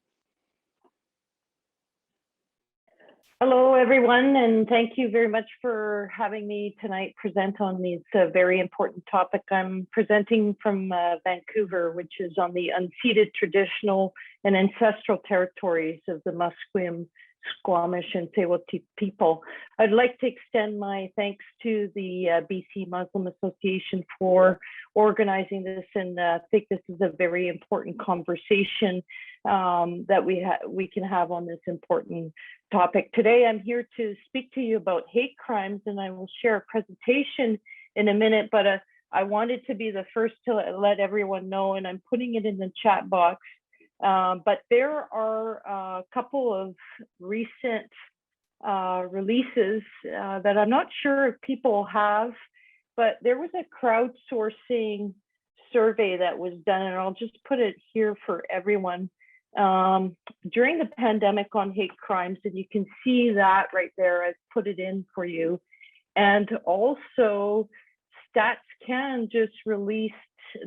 Hello, everyone, and thank you very much for having me tonight present on this very important topic. I'm presenting from Vancouver, which is on the unceded traditional and ancestral territories of the Musqueam, Squamish, and Tsleil-Waututh people. I'd like to extend my thanks to the BC Muslim Association for organizing this, and I think this is a very important conversation that we can have on this important topic. Today, I'm here to speak to you about hate crimes, and I will share a presentation in a minute, but I wanted to be the first to let everyone know, and I'm putting it in the chat box. But there are a couple of recent releases that I'm not sure if people have, but there was a crowdsourcing survey that was done, and I'll just put it here for everyone. During the pandemic on hate crimes, and you can see that right there, I've put it in for you. And also StatsCan just released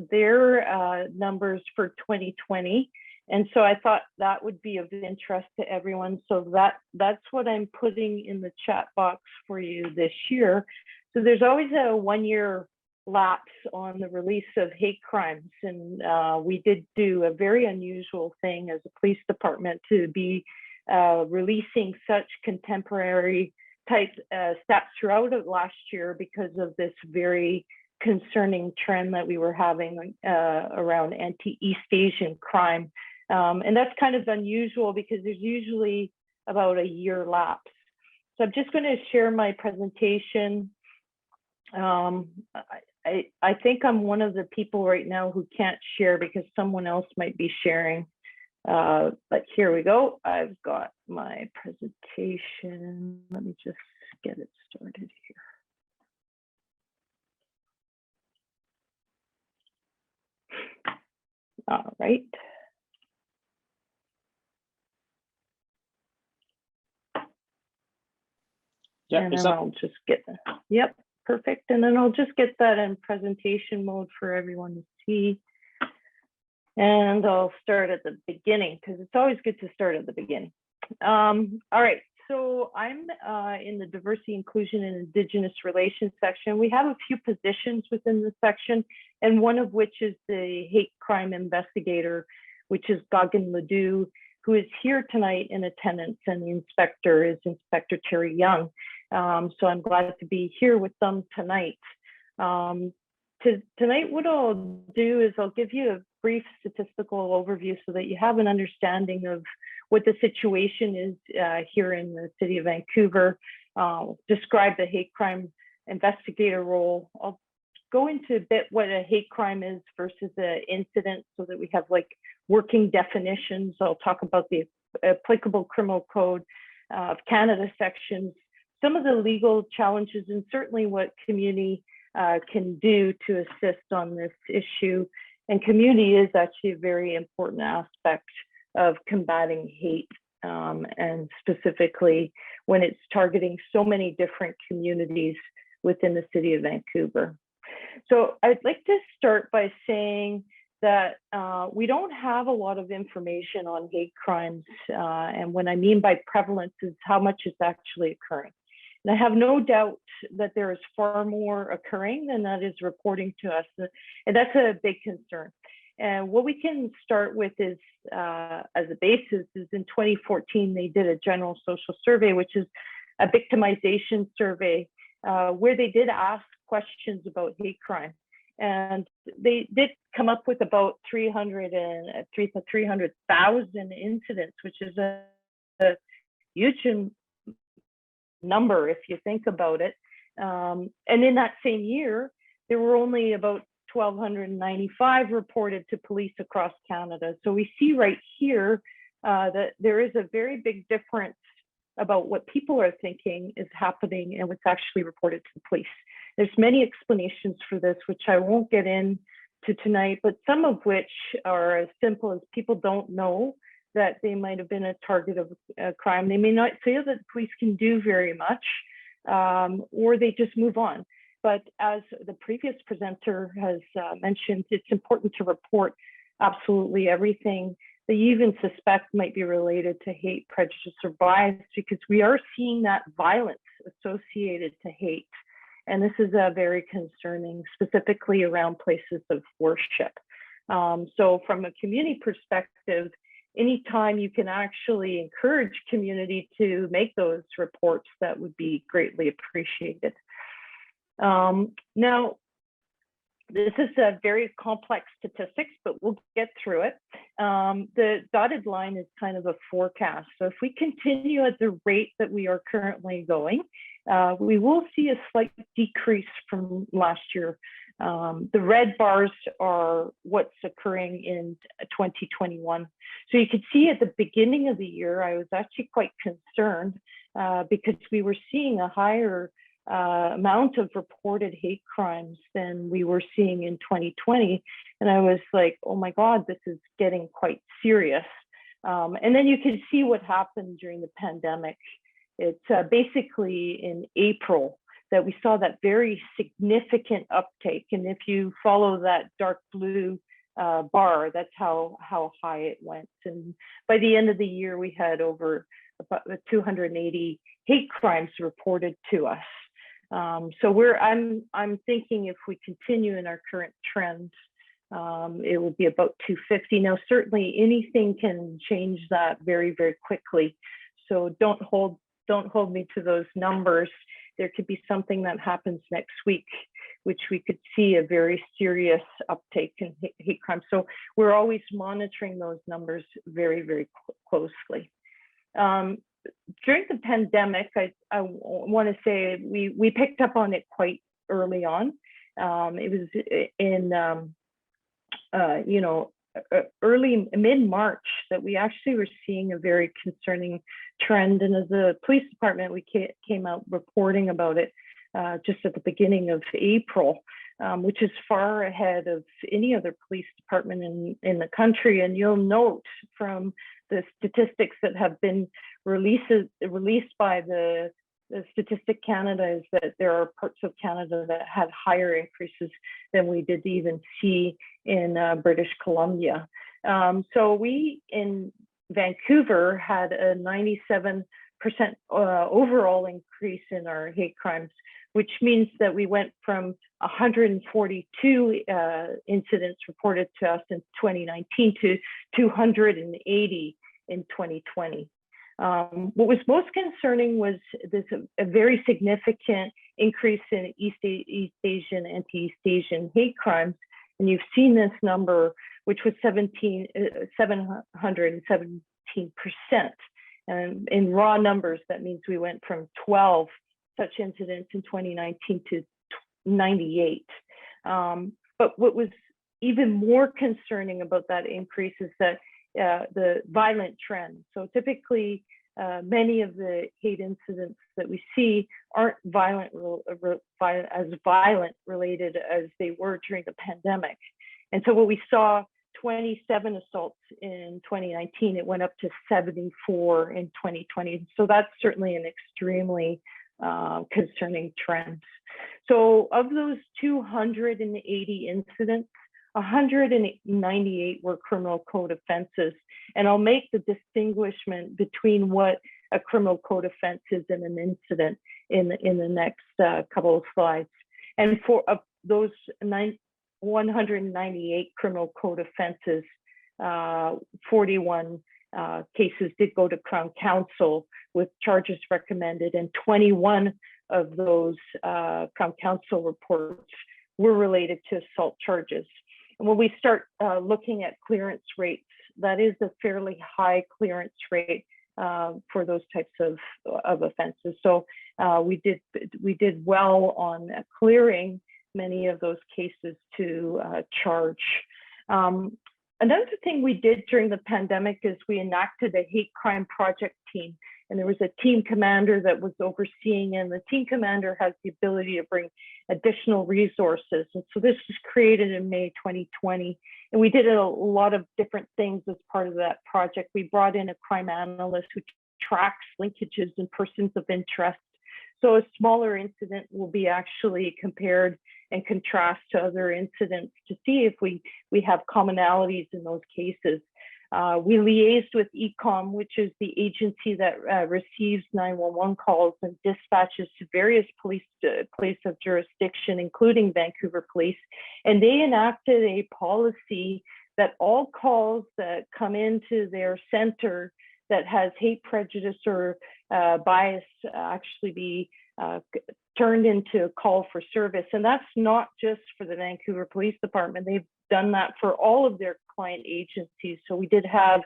their numbers for 2020. And so I thought that would be of interest to everyone. So that's what I'm putting in the chat box for you this year. So there's always a 1-year lapse on the release of hate crimes. And we did do a very unusual thing as a police department to be releasing such contemporary type stats throughout of last year because of this very concerning trend that we were having around anti-East Asian crime. And that's kind of unusual because there's usually about a year lapse. So I'm just going to share my presentation. I think I'm one of the people right now who can't share because someone else might be sharing. But here we go. I've got my presentation. Let me just get it started All right. Yeah, And it's then up. I'll just get, yep, perfect. And then I'll just get that in presentation mode for everyone to see. And I'll start at the beginning because it's always good to start at the beginning. All right, so I'm in the Diversity, Inclusion, and Indigenous Relations section. We have a few positions within the section, and one of which is the hate crime investigator, which is Gagan Ledoux, who is here tonight in attendance, and the inspector is Inspector Terry Young. So I'm glad to be here with them tonight. Tonight, what I'll do is I'll give you a brief statistical overview so that you have an understanding of what the situation is here in the city of Vancouver, describe the hate crime investigator role. I'll go into a bit what a hate crime is versus an incident so that we have like working definitions. I'll talk about the applicable criminal code of Canada sections, some of the legal challenges, and certainly what community can do to assist on this issue. And community is actually a very important aspect of combating hate, and specifically when it's targeting so many different communities within the city of Vancouver. So I'd like to start by saying that we don't have a lot of information on hate crimes. And what I mean by prevalence is how much is actually occurring. And I have no doubt that there is far more occurring than that is reporting to us. And that's a big concern. And what we can start with is, as a basis, is in 2014, they did a general social survey, which is a victimization survey, where they did ask questions about hate crime. And they did come up with about 300,000 incidents, which is a huge number if you think about it. And in that same year, there were only about 1,295 reported to police across Canada. So we see right here that there is a very big difference about what people are thinking is happening and what's actually reported to the police. There's many explanations for this, which I won't get into tonight, but some of which are as simple as people don't know that they might have been a target of a crime. They may not feel that police can do very much, or they just move on. But as the previous presenter has mentioned, it's important to report absolutely everything that you even suspect might be related to hate, prejudice, or bias, because we are seeing that violence associated to hate. And this is very concerning, specifically around places of worship. So from a community perspective, anytime you can actually encourage community to make those reports, that would be greatly appreciated. Now, this is a very complex statistics, but we'll get through it. The dotted line is kind of a forecast. So if we continue at the rate that we are currently going, we will see a slight decrease from last year. The red bars are what's occurring in 2021. So you could see at the beginning of the year, I was actually quite concerned because we were seeing a higher amount of reported hate crimes than we were seeing in 2020. And I was like, oh my God, this is getting quite serious. And then you can see what happened during the pandemic. It's basically in April that we saw that very significant uptake. And if you follow that dark blue bar, that's how high it went. And by the end of the year, we had over about 280 hate crimes reported to us. So I'm thinking if we continue in our current trend, it will be about 250. Now, certainly anything can change that very, very quickly. So don't hold me to those numbers. There could be something that happens next week, which we could see a very serious uptake in hate crime. So we're always monitoring those numbers very, very closely. During the pandemic, I want to say we picked up on it quite early on. It was in early mid-March that we actually were seeing a very concerning trend. And as a police department, we came out reporting about it just at the beginning of April. which is far ahead of any other police department in the country. And you'll note from the statistics that have been released by the Statistic Canada is that there are parts of Canada that had higher increases than we did even see in British Columbia. So we in Vancouver had a 97% overall increase in our hate crimes, which means that we went from 142 incidents reported to us in 2019 to 280 in 2020. What was most concerning was this a very significant increase in East Asian, anti-East Asian hate crimes. And you've seen this number, which was 717%. And in raw numbers, that means we went from 12 such incidents in 2019 to 98. But what was even more concerning about that increase is that the violent trend. So typically, many of the hate incidents that we see aren't as violent related as they were during the pandemic. And so what we saw, 27 assaults in 2019, it went up to 74 in 2020. So that's certainly an extremely concerning trend. So of those 280 incidents, 198 were criminal code offenses. And I'll make the distinguishment between what a criminal code offense is and an incident in the next couple of slides. And for those 198 criminal code offenses, 41 cases did go to Crown Counsel with charges recommended, and 21 of those Crown Counsel reports were related to assault charges. And when we start looking at clearance rates, that is a fairly high clearance rate for those types of offenses. So we did well on clearing many of those cases to charge. Another thing we did during the pandemic is we enacted a hate crime project team. And there was a team commander that was overseeing, and the team commander has the ability to bring additional resources. And so this was created in May 2020. And we did a lot of different things as part of that project. We brought in a crime analyst who tracks linkages and persons of interest. So a smaller incident will be actually compared and contrast to other incidents to see if we have commonalities in those cases. We liaised with ECOM, which is the agency that receives 911 calls and dispatches to various police of jurisdiction, including Vancouver Police. And they enacted a policy that all calls that come into their center that has hate, prejudice, or bias actually be turned into a call for service. And that's not just for the Vancouver Police Department. They've done that for all of their client agencies. So we did have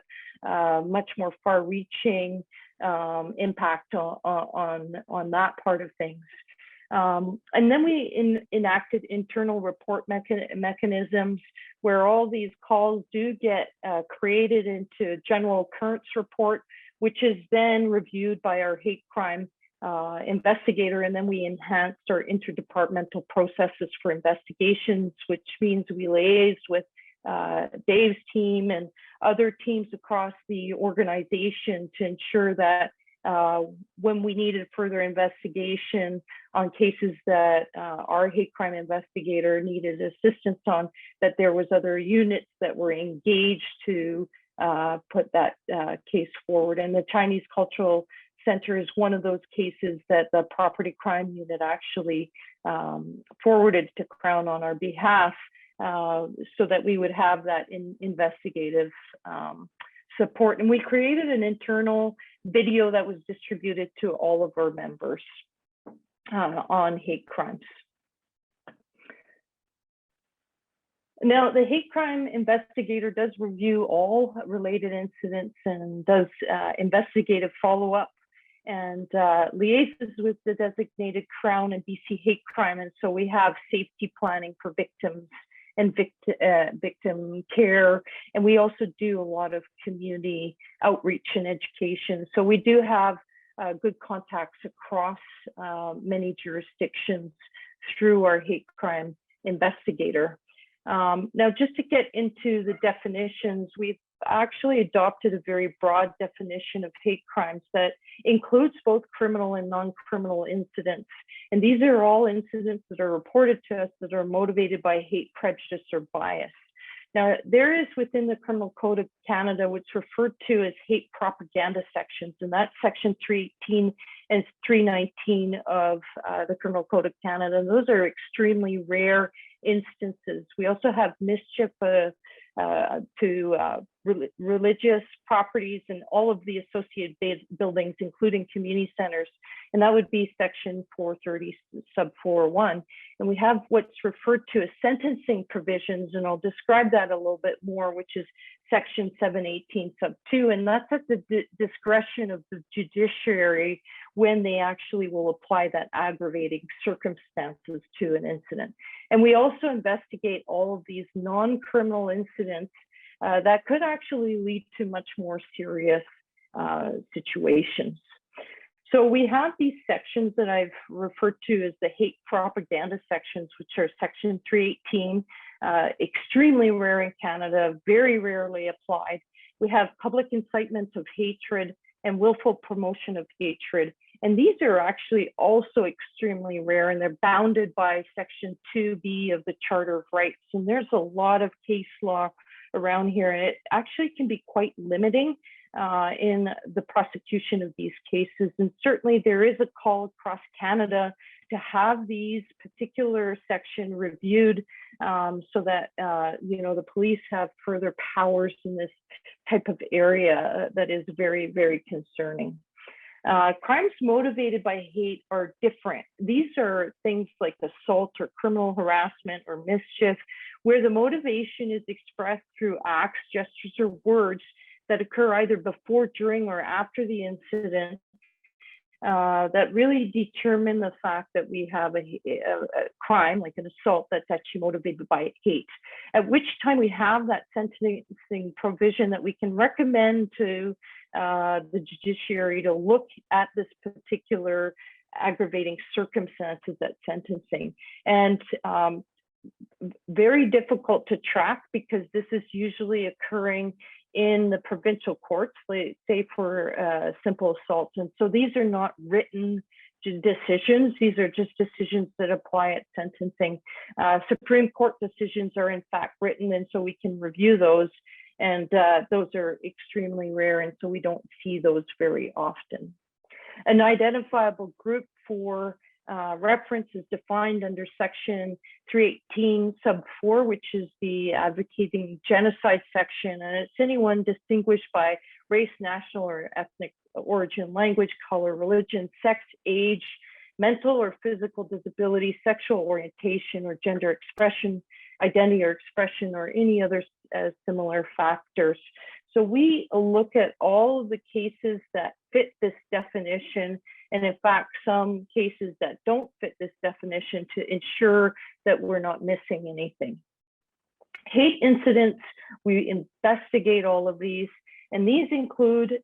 much more far-reaching impact on that part of things. And then we enacted internal report mechanisms where all these calls do get created into a general occurrence report, which is then reviewed by our hate crime investigator, and then we enhanced our interdepartmental processes for investigations, which means we liaise with Dave's team and other teams across the organization to ensure that when we needed further investigation on cases that our hate crime investigator needed assistance on, that there was other units that were engaged to put that case forward. And the Chinese Cultural Center is one of those cases that the property crime unit actually forwarded to Crown on our behalf, so that we would have that investigative support. And we created an internal video that was distributed to all of our members on hate crimes. Now, the hate crime investigator does review all related incidents and does investigative follow-up and liaises with the designated Crown and BC hate crime. And so we have safety planning for victims and victim care. And we also do a lot of community outreach and education. So we do have good contacts across many jurisdictions through our hate crime investigator. Now, just to get into the definitions, we've actually adopted a very broad definition of hate crimes that includes both criminal and non-criminal incidents. And these are all incidents that are reported to us that are motivated by hate, prejudice, or bias. Now, there is within the Criminal Code of Canada what's referred to as hate propaganda sections, and that's section 318 and 319 of the Criminal Code of Canada. And those are extremely rare instances. We also have mischief to religious properties and all of the associated buildings, including community centers. And that would be section 430 sub 401. And we have what's referred to as sentencing provisions, and I'll describe that a little bit more, which is section 718 sub 2. And that's at the discretion of the judiciary when they actually will apply that aggravating circumstances to an incident. And we also investigate all of these non-criminal incidents that could actually lead to much more serious situations. So we have these sections that I've referred to as the hate propaganda sections, which are section 318, extremely rare in Canada, very rarely applied. We have public incitement of hatred and willful promotion of hatred. And these are actually also extremely rare, and they're bounded by section 2B of the Charter of Rights. And there's a lot of case law around here, and it actually can be quite limiting in the prosecution of these cases. And certainly there is a call across Canada to have these particular section reviewed so that the police have further powers in this type of area that is very, very concerning. Crimes motivated by hate are different. These are things like assault or criminal harassment or mischief, where the motivation is expressed through acts, gestures, or words that occur either before, during, or after the incident that really determine the fact that we have a crime, like an assault, that's actually motivated by hate. At which time we have that sentencing provision that we can recommend to the judiciary to look at this particular aggravating circumstances at sentencing. And very difficult to track because this is usually occurring in the provincial courts, say for simple assaults. And so these are not written decisions. These are just decisions that apply at sentencing. Supreme Court decisions are in fact written, and so we can review those. And those are extremely rare, and so we don't see those very often. An identifiable group for reference is defined under section 318 sub 4, which is the advocating genocide section, and it's anyone distinguished by race, national or ethnic origin, language, color, religion, sex, age, mental or physical disability, sexual orientation or gender expression, identity or expression, or any other similar factors. So we look at all of the cases that fit this definition, and in fact, some cases that don't fit this definition, to ensure that we're not missing anything. Hate incidents, we investigate all of these, and these include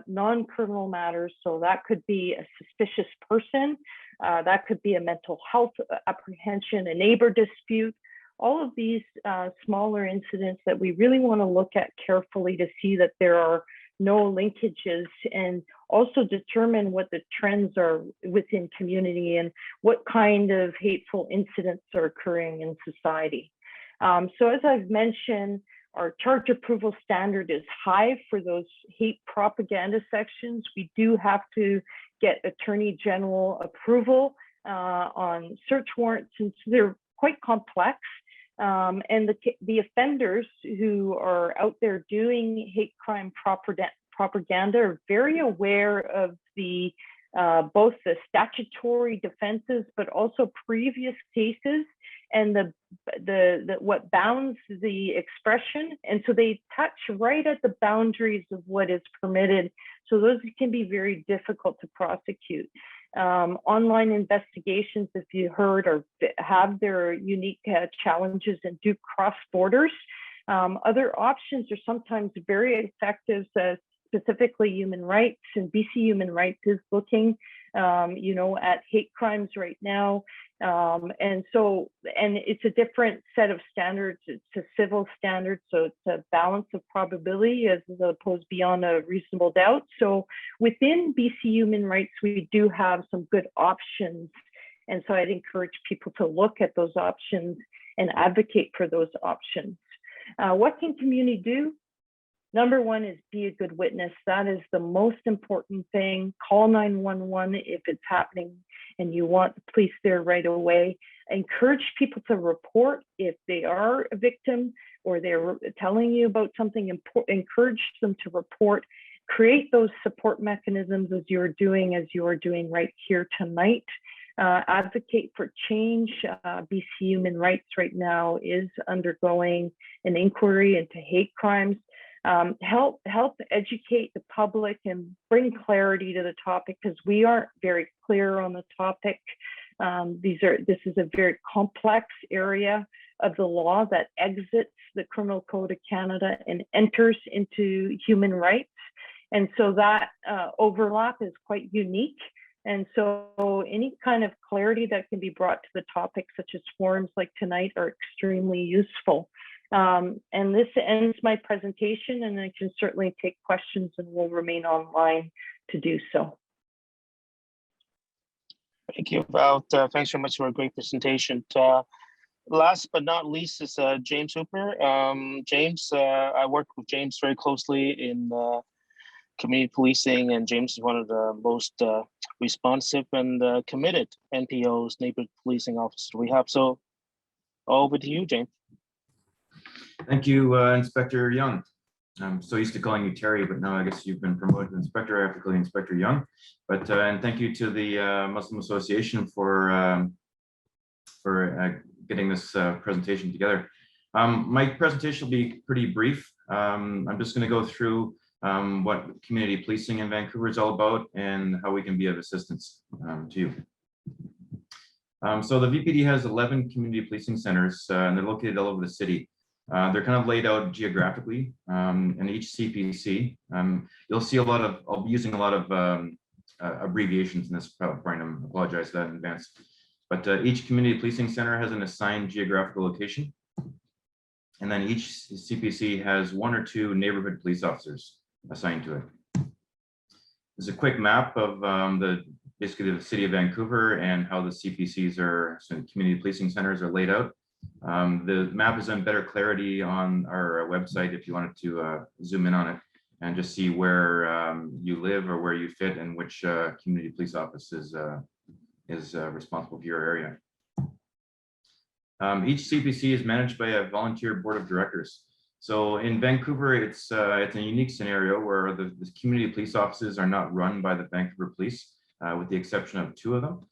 non-criminal matters. So that could be a suspicious person, that could be a mental health apprehension, a neighbor dispute, all of these smaller incidents that we really want to look at carefully to see that there are no linkages, and also determine what the trends are within community and what kind of hateful incidents are occurring in society. So as I've mentioned, our charge approval standard is high for those hate propaganda sections. We do have to get Attorney General approval on search warrants, and so they're quite complex. And the offenders who are out there doing hate crime propaganda are very aware of the both the statutory defenses, but also previous cases and the what bounds the expression. And so they touch right at the boundaries of what is permitted. So those can be very difficult to prosecute. Online investigations, if you heard, or have their unique challenges and do cross borders. Other options are sometimes very effective, specifically human rights, and BC Human Rights is looking you know, at hate crimes right now. And it's a different set of standards. It's a civil standard, so it's a balance of probability as opposed beyond a reasonable doubt. So within BC Human Rights, we do have some good options. And so I'd encourage people to look at those options and advocate for those options. What can community do? Number one is be a good witness. That is the most important thing. Call 911 if it's happening and you want the police there right away. Encourage people to report if they are a victim or they're telling you about something important. Encourage them to report. Create those support mechanisms as you are doing right here tonight. Advocate for change. BC Human Rights right now is undergoing an inquiry into hate crimes. Help educate the public and bring clarity to the topic, because we aren't very clear on the topic. This is a very complex area of the law that exits the Criminal Code of Canada and enters into human rights. And so that overlap is quite unique. And so any kind of clarity that can be brought to the topic, such as forums like tonight, are extremely useful. And this ends my presentation, and I can certainly take questions and will remain online to do so. Thank you, Val. Thanks very much for a great presentation. Last but not least is James Hooper. James, I work with James very closely in community policing, and James is one of the most responsive and committed NPOs, neighborhood policing officers we have. So over to you, James. Thank you, Inspector Young. I'm so used to calling you Terry, but now I guess you've been promoted to Inspector. I have to call you Inspector Young. But and thank you to the Muslim Association for getting this presentation together. My presentation will be pretty brief. I'm just going to go through what community policing in Vancouver is all about and how we can be of assistance to you. So the VPD has 11 community policing centers, and they're located all over the city. They're kind of laid out geographically, in each CPC. You'll see a lot of, I'll be using a lot of abbreviations in this PowerPoint. I apologize for that in advance. But each community policing center has an assigned geographical location. And then each CPC has 1 or 2 neighborhood police officers assigned to it. There's a quick map of basically the city of Vancouver and how the CPCs are, so community policing centers are laid out. The map is on better clarity on our website if you wanted to zoom in on it and just see where you live or where you fit and which community police office is responsible for your area. Each CPC is managed by a volunteer board of directors. So in Vancouver, it's a unique scenario where the community police offices are not run by the Vancouver Police, with the exception of 2 of them.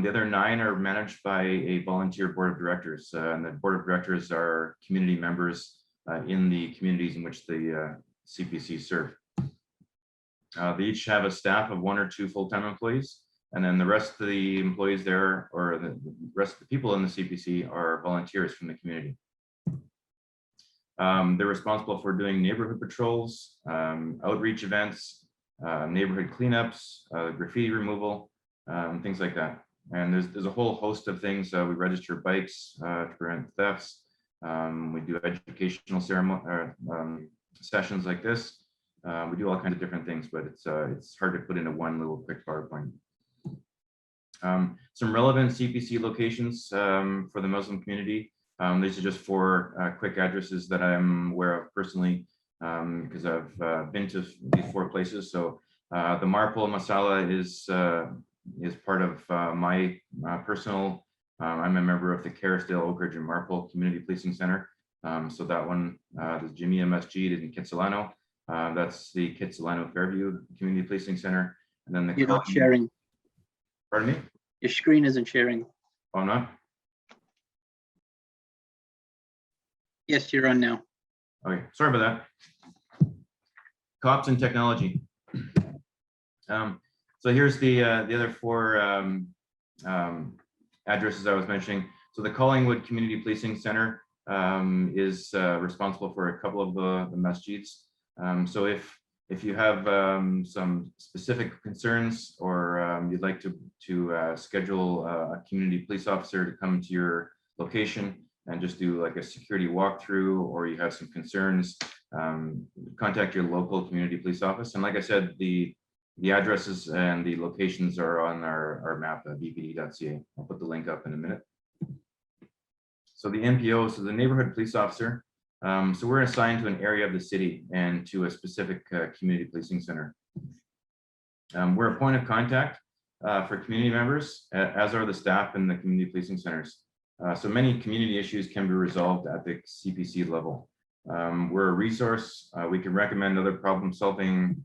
The other 9 are managed by a volunteer board of directors, and the board of directors are community members in the communities in which the CPC serve. They each have a staff of 1 or 2 full-time employees, and then the rest of the employees there, or the rest of the people in the CPC, are volunteers from the community. They're responsible for doing neighborhood patrols, outreach events, neighborhood cleanups, graffiti removal, things like that. And there's a whole host of things. We register bikes to prevent thefts. We do educational sessions like this. We do all kinds of different things, but it's hard to put into one little quick PowerPoint. Some relevant CPC locations for the Muslim community. These are just 4 quick addresses that I'm aware of personally, because I've been to these 4 places. So the Marpole Masala is part of my personal, I'm a member of the Kerrisdale, Oak Ridge and Marpole Community Policing Center. So that one, the Jamia Masjid in Kitsilano. That's the Kitsilano Fairview Community Policing Center. And then You're not sharing. Pardon me? Your screen isn't sharing. Oh, I'm not? Yes, you're on now. Okay, sorry about that. Cops and technology. So here's the other 4 addresses I was mentioning. So the Collingwood Community Policing Center is responsible for a couple of the masjids. So if you have some specific concerns or you'd like to schedule a community police officer to come to your location and just do like a security walkthrough, or you have some concerns, contact your local community police office. And like I said, the addresses and the locations are on our map at vpd.ca. I'll put the link up in a minute. So the NPO, so the neighborhood police officer. So we're assigned to an area of the city and to a specific community policing center. We're a point of contact for community members, as are the staff in the community policing centers. So many community issues can be resolved at the CPC level. We're a resource. We can recommend other problem-solving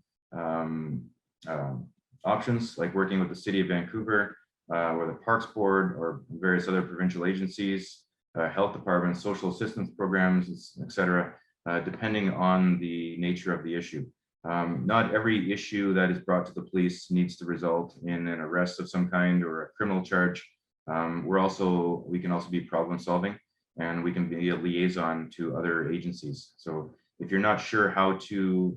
options, like working with the City of Vancouver, or the Parks Board, or various other provincial agencies, health departments, social assistance programs, etc., depending on the nature of the issue. Not every issue that is brought to the police needs to result in an arrest of some kind or a criminal charge. We can also be problem solving, and we can be a liaison to other agencies. So if you're not sure how to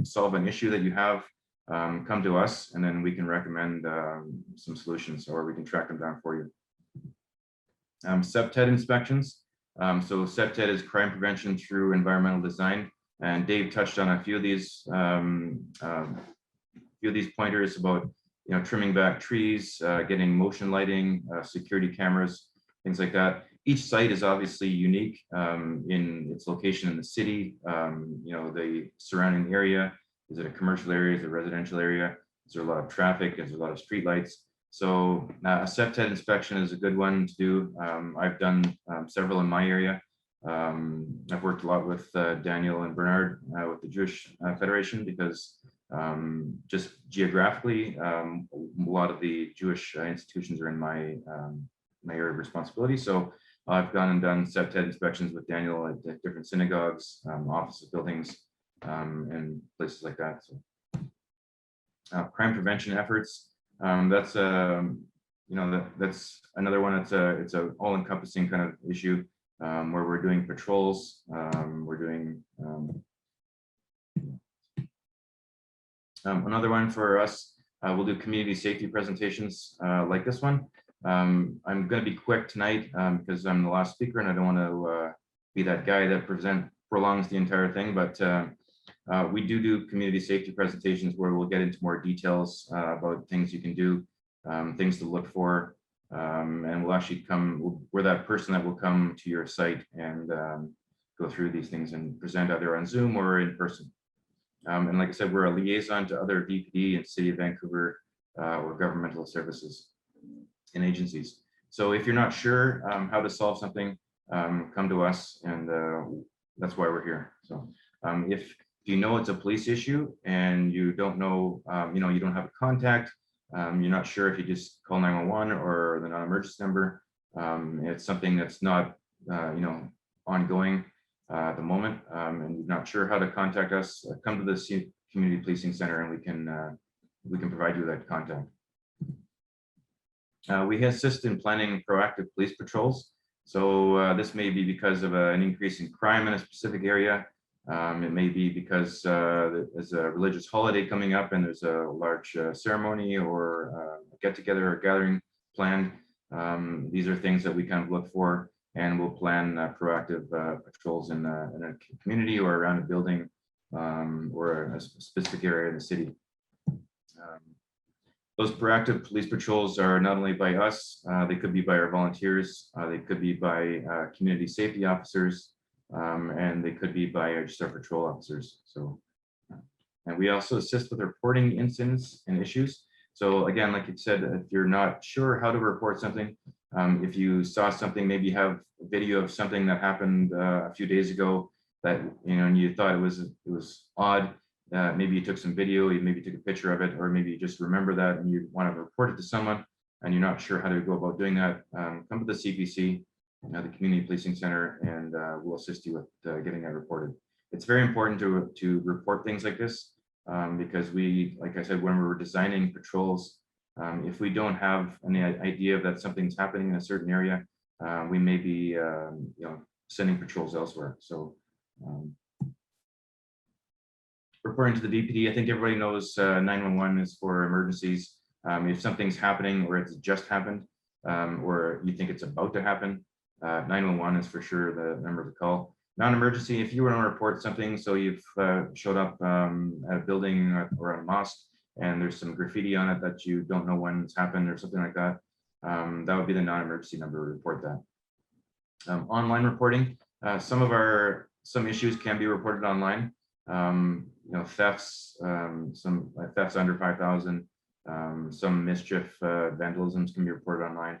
solve an issue that you have, come to us, and then we can recommend some solutions, or we can track them down for you. CPTED inspections. So CPTED is crime prevention through environmental design, and Dave touched on a few of these pointers about trimming back trees, getting motion lighting, security cameras, things like that. Each site is obviously unique in its location in the city, the surrounding area. Is it a commercial area? Is it a residential area? Is there a lot of traffic? Is there a lot of street lights? So a CPTED inspection is a good one to do. I've done several in my area. I've worked a lot with Daniel and Bernard with the Jewish Federation, because just geographically, a lot of the Jewish institutions are in my area of responsibility. So I've gone and done CPTED inspections with Daniel at different synagogues, offices, buildings, and places like that. So crime prevention efforts. That's that's another one. It's a all-encompassing kind of issue, where we're doing patrols. We're doing another one for us. We'll do community safety presentations like this one. I'm going to be quick tonight because I'm the last speaker, and I don't want to be that guy that prolongs the entire thing. But we do community safety presentations where we'll get into more details about things you can do, things to look for, and we'll actually we're that person that will come to your site and go through these things and present either on Zoom or in person. And like I said, we're a liaison to other VPD and City of Vancouver or governmental services and agencies. So if you're not sure how to solve something, come to us, and that's why we're here. So if you know it's a police issue and you don't know, you don't have a contact, you're not sure if you just call 911 or the non-emergency number, it's something that's not, ongoing at the moment, and you're not sure how to contact us, come to the community policing center, and we can provide you that contact. We assist in planning proactive police patrols. So this may be because of an increase in crime in a specific area. It may be because there's a religious holiday coming up and there's a large ceremony or a get-together or gathering planned. These are things that we kind of look for, and we'll plan proactive patrols in a community or around a building or a specific area in the city. Those proactive police patrols are not only by us, they could be by our volunteers, they could be by community safety officers, and they could be by just our patrol officers. So, and we also assist with reporting incidents and issues. So again, like you said, if you're not sure how to report something, if you saw something, maybe you have a video of something that happened a few days ago that, and you thought it was odd, maybe you took some video, you maybe took a picture of it, or maybe you just remember that and you want to report it to someone and you're not sure how to go about doing that, come to the CPC, the Community Policing Center, and we'll assist you with getting that reported. It's very important to report things like this because we, like I said, when we were designing patrols, if we don't have any idea that something's happening in a certain area, we may be sending patrols elsewhere. So reporting to the VPD, I think everybody knows 911 is for emergencies. If something's happening or it's just happened, or you think it's about to happen, 911 is for sure the number to call. Non-emergency, if you want to report something, so you've showed up at a building or at a mosque and there's some graffiti on it that you don't know when it's happened or something like that, that would be the non-emergency number to report that. Online reporting, some issues can be reported online. Thefts, some thefts under 5,000, some mischief, vandalisms can be reported online.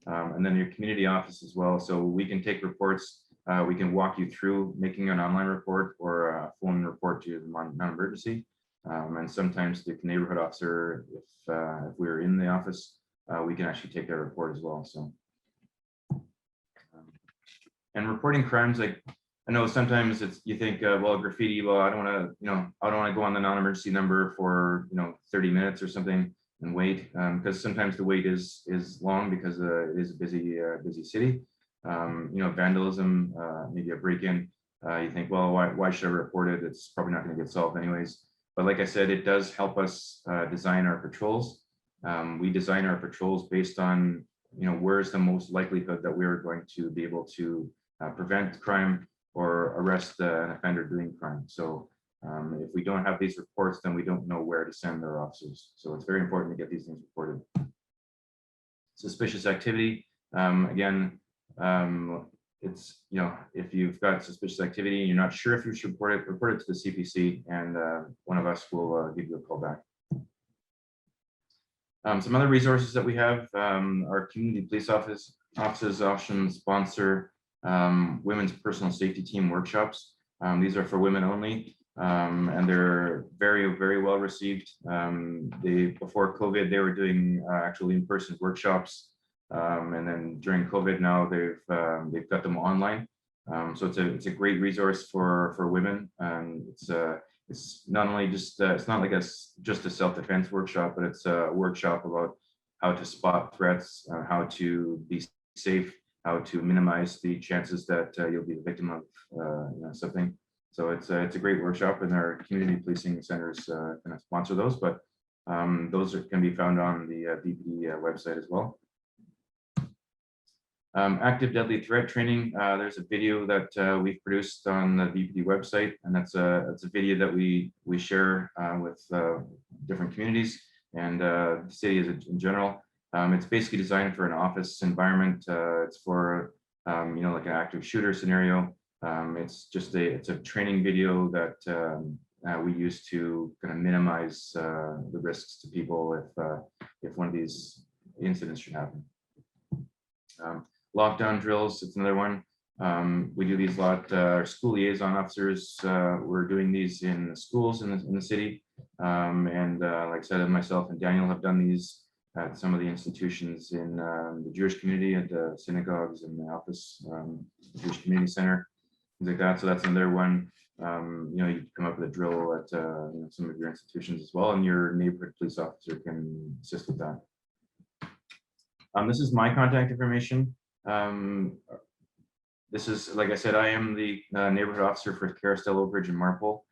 And then your community office as well. So we can take reports. We can walk you through making an online report or a phone report to the non-emergency. And sometimes the neighborhood officer, if we're in the office, we can actually take that report as well. So, and reporting crimes, like I know sometimes you think, well, graffiti, well, I don't want to go on the non-emergency number for 30 minutes or something and wait, because sometimes the wait is long because it is a busy city. Vandalism, maybe a break-in, you think, well, why should I report it? It's probably not going to get solved anyways. But like I said, it does help us design our patrols. We design our patrols based on, where's the most likelihood that we're going to be able to prevent crime or arrest an offender doing crime. So if we don't have these reports, then we don't know where to send our officers. So it's very important to get these things reported. Suspicious activity, again, it's, if you've got suspicious activity and you're not sure if you should report it to the CPC, and one of us will give you a call back. Some other resources that we have, our community police offices often sponsor women's personal safety team workshops. These are for women only, and they're very, very well received. Before COVID, they were doing actual in-person workshops. And then during COVID now they've got them online. So it's a great resource for women, and it's not only just it's not like just a self-defense workshop, but it's a workshop about how to spot threats, how to be safe, how to minimize the chances that you'll be the victim of something. So it's a great workshop, and our community policing centers can sponsor those, but those can be found on the VPD website as well. Active deadly threat training. There's a video that we've produced on the VPD website, and that's a video that we share with different communities and the city in general. It's basically designed for an office environment. It's for like an active shooter scenario. It's a training video that we use to kind of minimize the risks to people if one of these incidents should happen. Lockdown drills, it's another one. We do these a lot. Our school liaison officers, we're doing these in the schools in the city. Like I said, myself and Daniel have done these at some of the institutions in the Jewish community, at the synagogues and the office, Jewish Community Center, things like that. So that's another one. You come up with a drill at some of your institutions as well, and your neighborhood police officer can assist with that. This is my contact information. This is, like I said, I am the neighborhood officer for Caristell, Oakridge, and Marpole.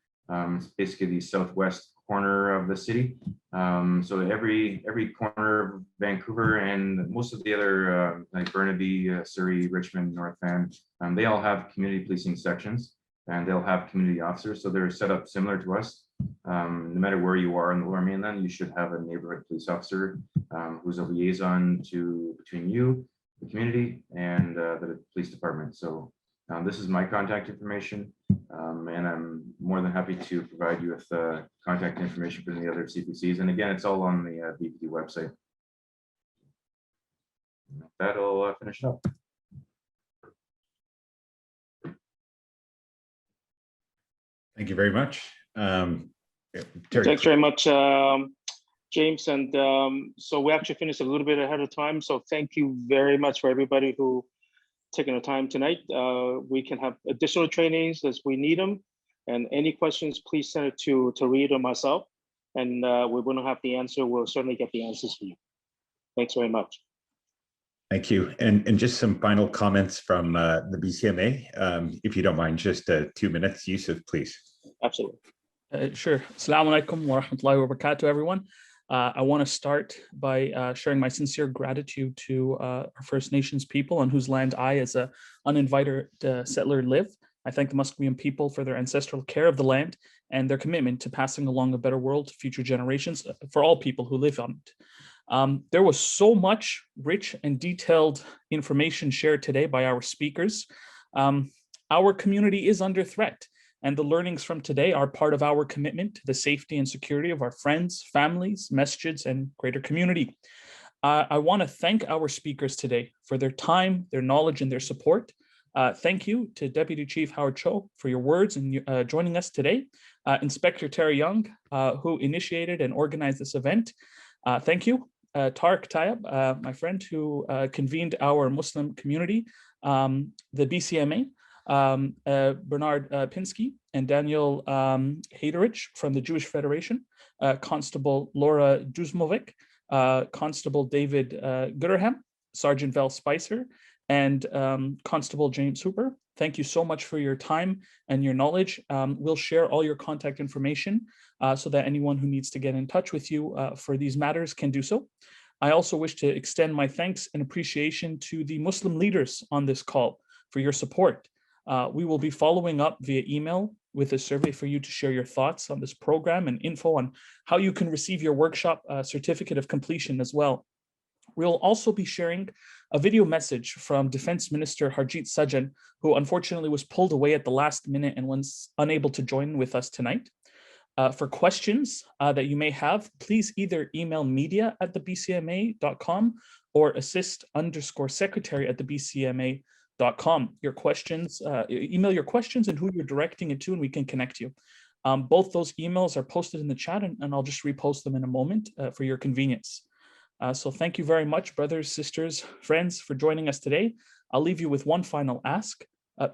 It's basically the southwest corner of the city. So every corner of Vancouver and most of the other like Burnaby, Surrey, Richmond, North Van, they all have community policing sections, and they'll have community officers. So they're set up similar to us. No matter where you are in the Lower Mainland, you should have a neighborhood police officer who's a liaison between you, the community, and the police department. So this is my contact information, and I'm more than happy to provide you with contact information for the other CPCs. And again, it's all on the VPD website. That'll finish it up. Thank you very much. Terry. Thanks very much, James. And so we actually finished a little bit ahead of time. So thank you very much for everybody who taking the time tonight. We can have additional trainings as we need them. And any questions, please send it to Reed or myself. And we won't have the answer. We'll certainly get the answers for you. Thanks very much. Thank you. And just some final comments from the BCMA, if you don't mind, just 2 minutes, Yusuf, please. Absolutely. Sure. Assalamu alaikum wa rahmatullahi wa barakatuh, everyone. I want to start by sharing my sincere gratitude to our First Nations people on whose land I, as an uninvited settler, live. I thank the Musqueam people for their ancestral care of the land and their commitment to passing along a better world to future generations for all people who live on it. There was so much rich and detailed information shared today by our speakers. Our community is under threat, and the learnings from today are part of our commitment to the safety and security of our friends, families, masjids, and greater community. I want to thank our speakers today for their time, their knowledge, and their support. Thank you to Deputy Chief Howard Cho for your words and joining us today. Inspector Terry Young, who initiated and organized this event. Thank you. Tarek Tayeb, my friend who convened our Muslim community, the BCMA, Bernard Pinsky and Daniel Haderich from the Jewish Federation, Constable Laura Duzmovic, Constable David Gooderham, Sergeant Val Spicer, and Constable James Hooper. Thank you so much for your time and your knowledge. We'll share all your contact information so that anyone who needs to get in touch with you for these matters can do so. I also wish to extend my thanks and appreciation to the Muslim leaders on this call for your support. We will be following up via email with a survey for you to share your thoughts on this program and info on how you can receive your workshop certificate of completion as well. We'll also be sharing a video message from Defense Minister Harjit Sajjan, who unfortunately was pulled away at the last minute and was unable to join with us tonight. For questions that you may have, please either email media@thebcma.com or assist_secretary@thebcma.com. Your questions, email your questions and who you're directing it to, and we can connect you. Both those emails are posted in the chat, and I'll just repost them in a moment for your convenience. So thank you very much, brothers, sisters, friends, for joining us today. I'll leave you with one final ask.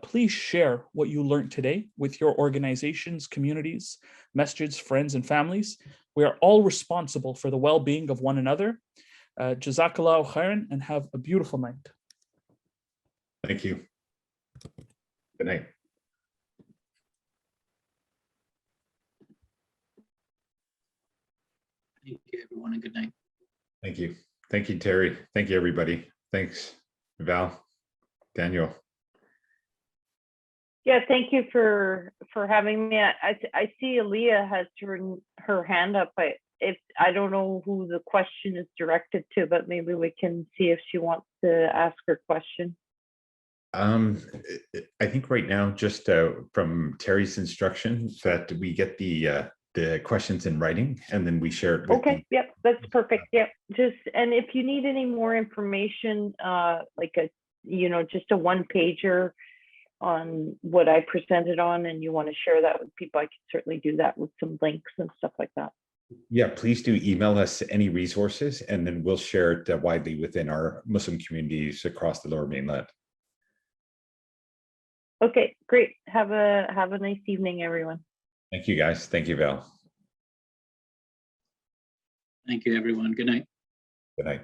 Please share what you learned today with your organizations, communities, masjids, friends, and families. We are all responsible for the well-being of one another. Jazakallahu khairan, and have a beautiful night. Thank you. Good night. Thank you, everyone, and good night. Thank you. Thank you, Terry. Thank you, everybody. Thanks, Val, Daniel. Yeah, thank you for having me. I see Aaliyah has her hand up. I don't know who the question is directed to, but maybe we can see if she wants to ask her question. I think right now, just from Terry's instructions, that we get the questions in writing and then we share it with Yep, that's perfect. Yep, and if you need any more information, like just a one-pager on what I presented on, and you want to share that with people, I can certainly do that with some links and stuff like that. Yeah, please do email us any resources, and then we'll share it widely within our Muslim communities across the Lower Mainland. Okay, great. Have a nice evening, everyone. Thank you, guys. Thank you, Val. Thank you, everyone. Good night. Good night.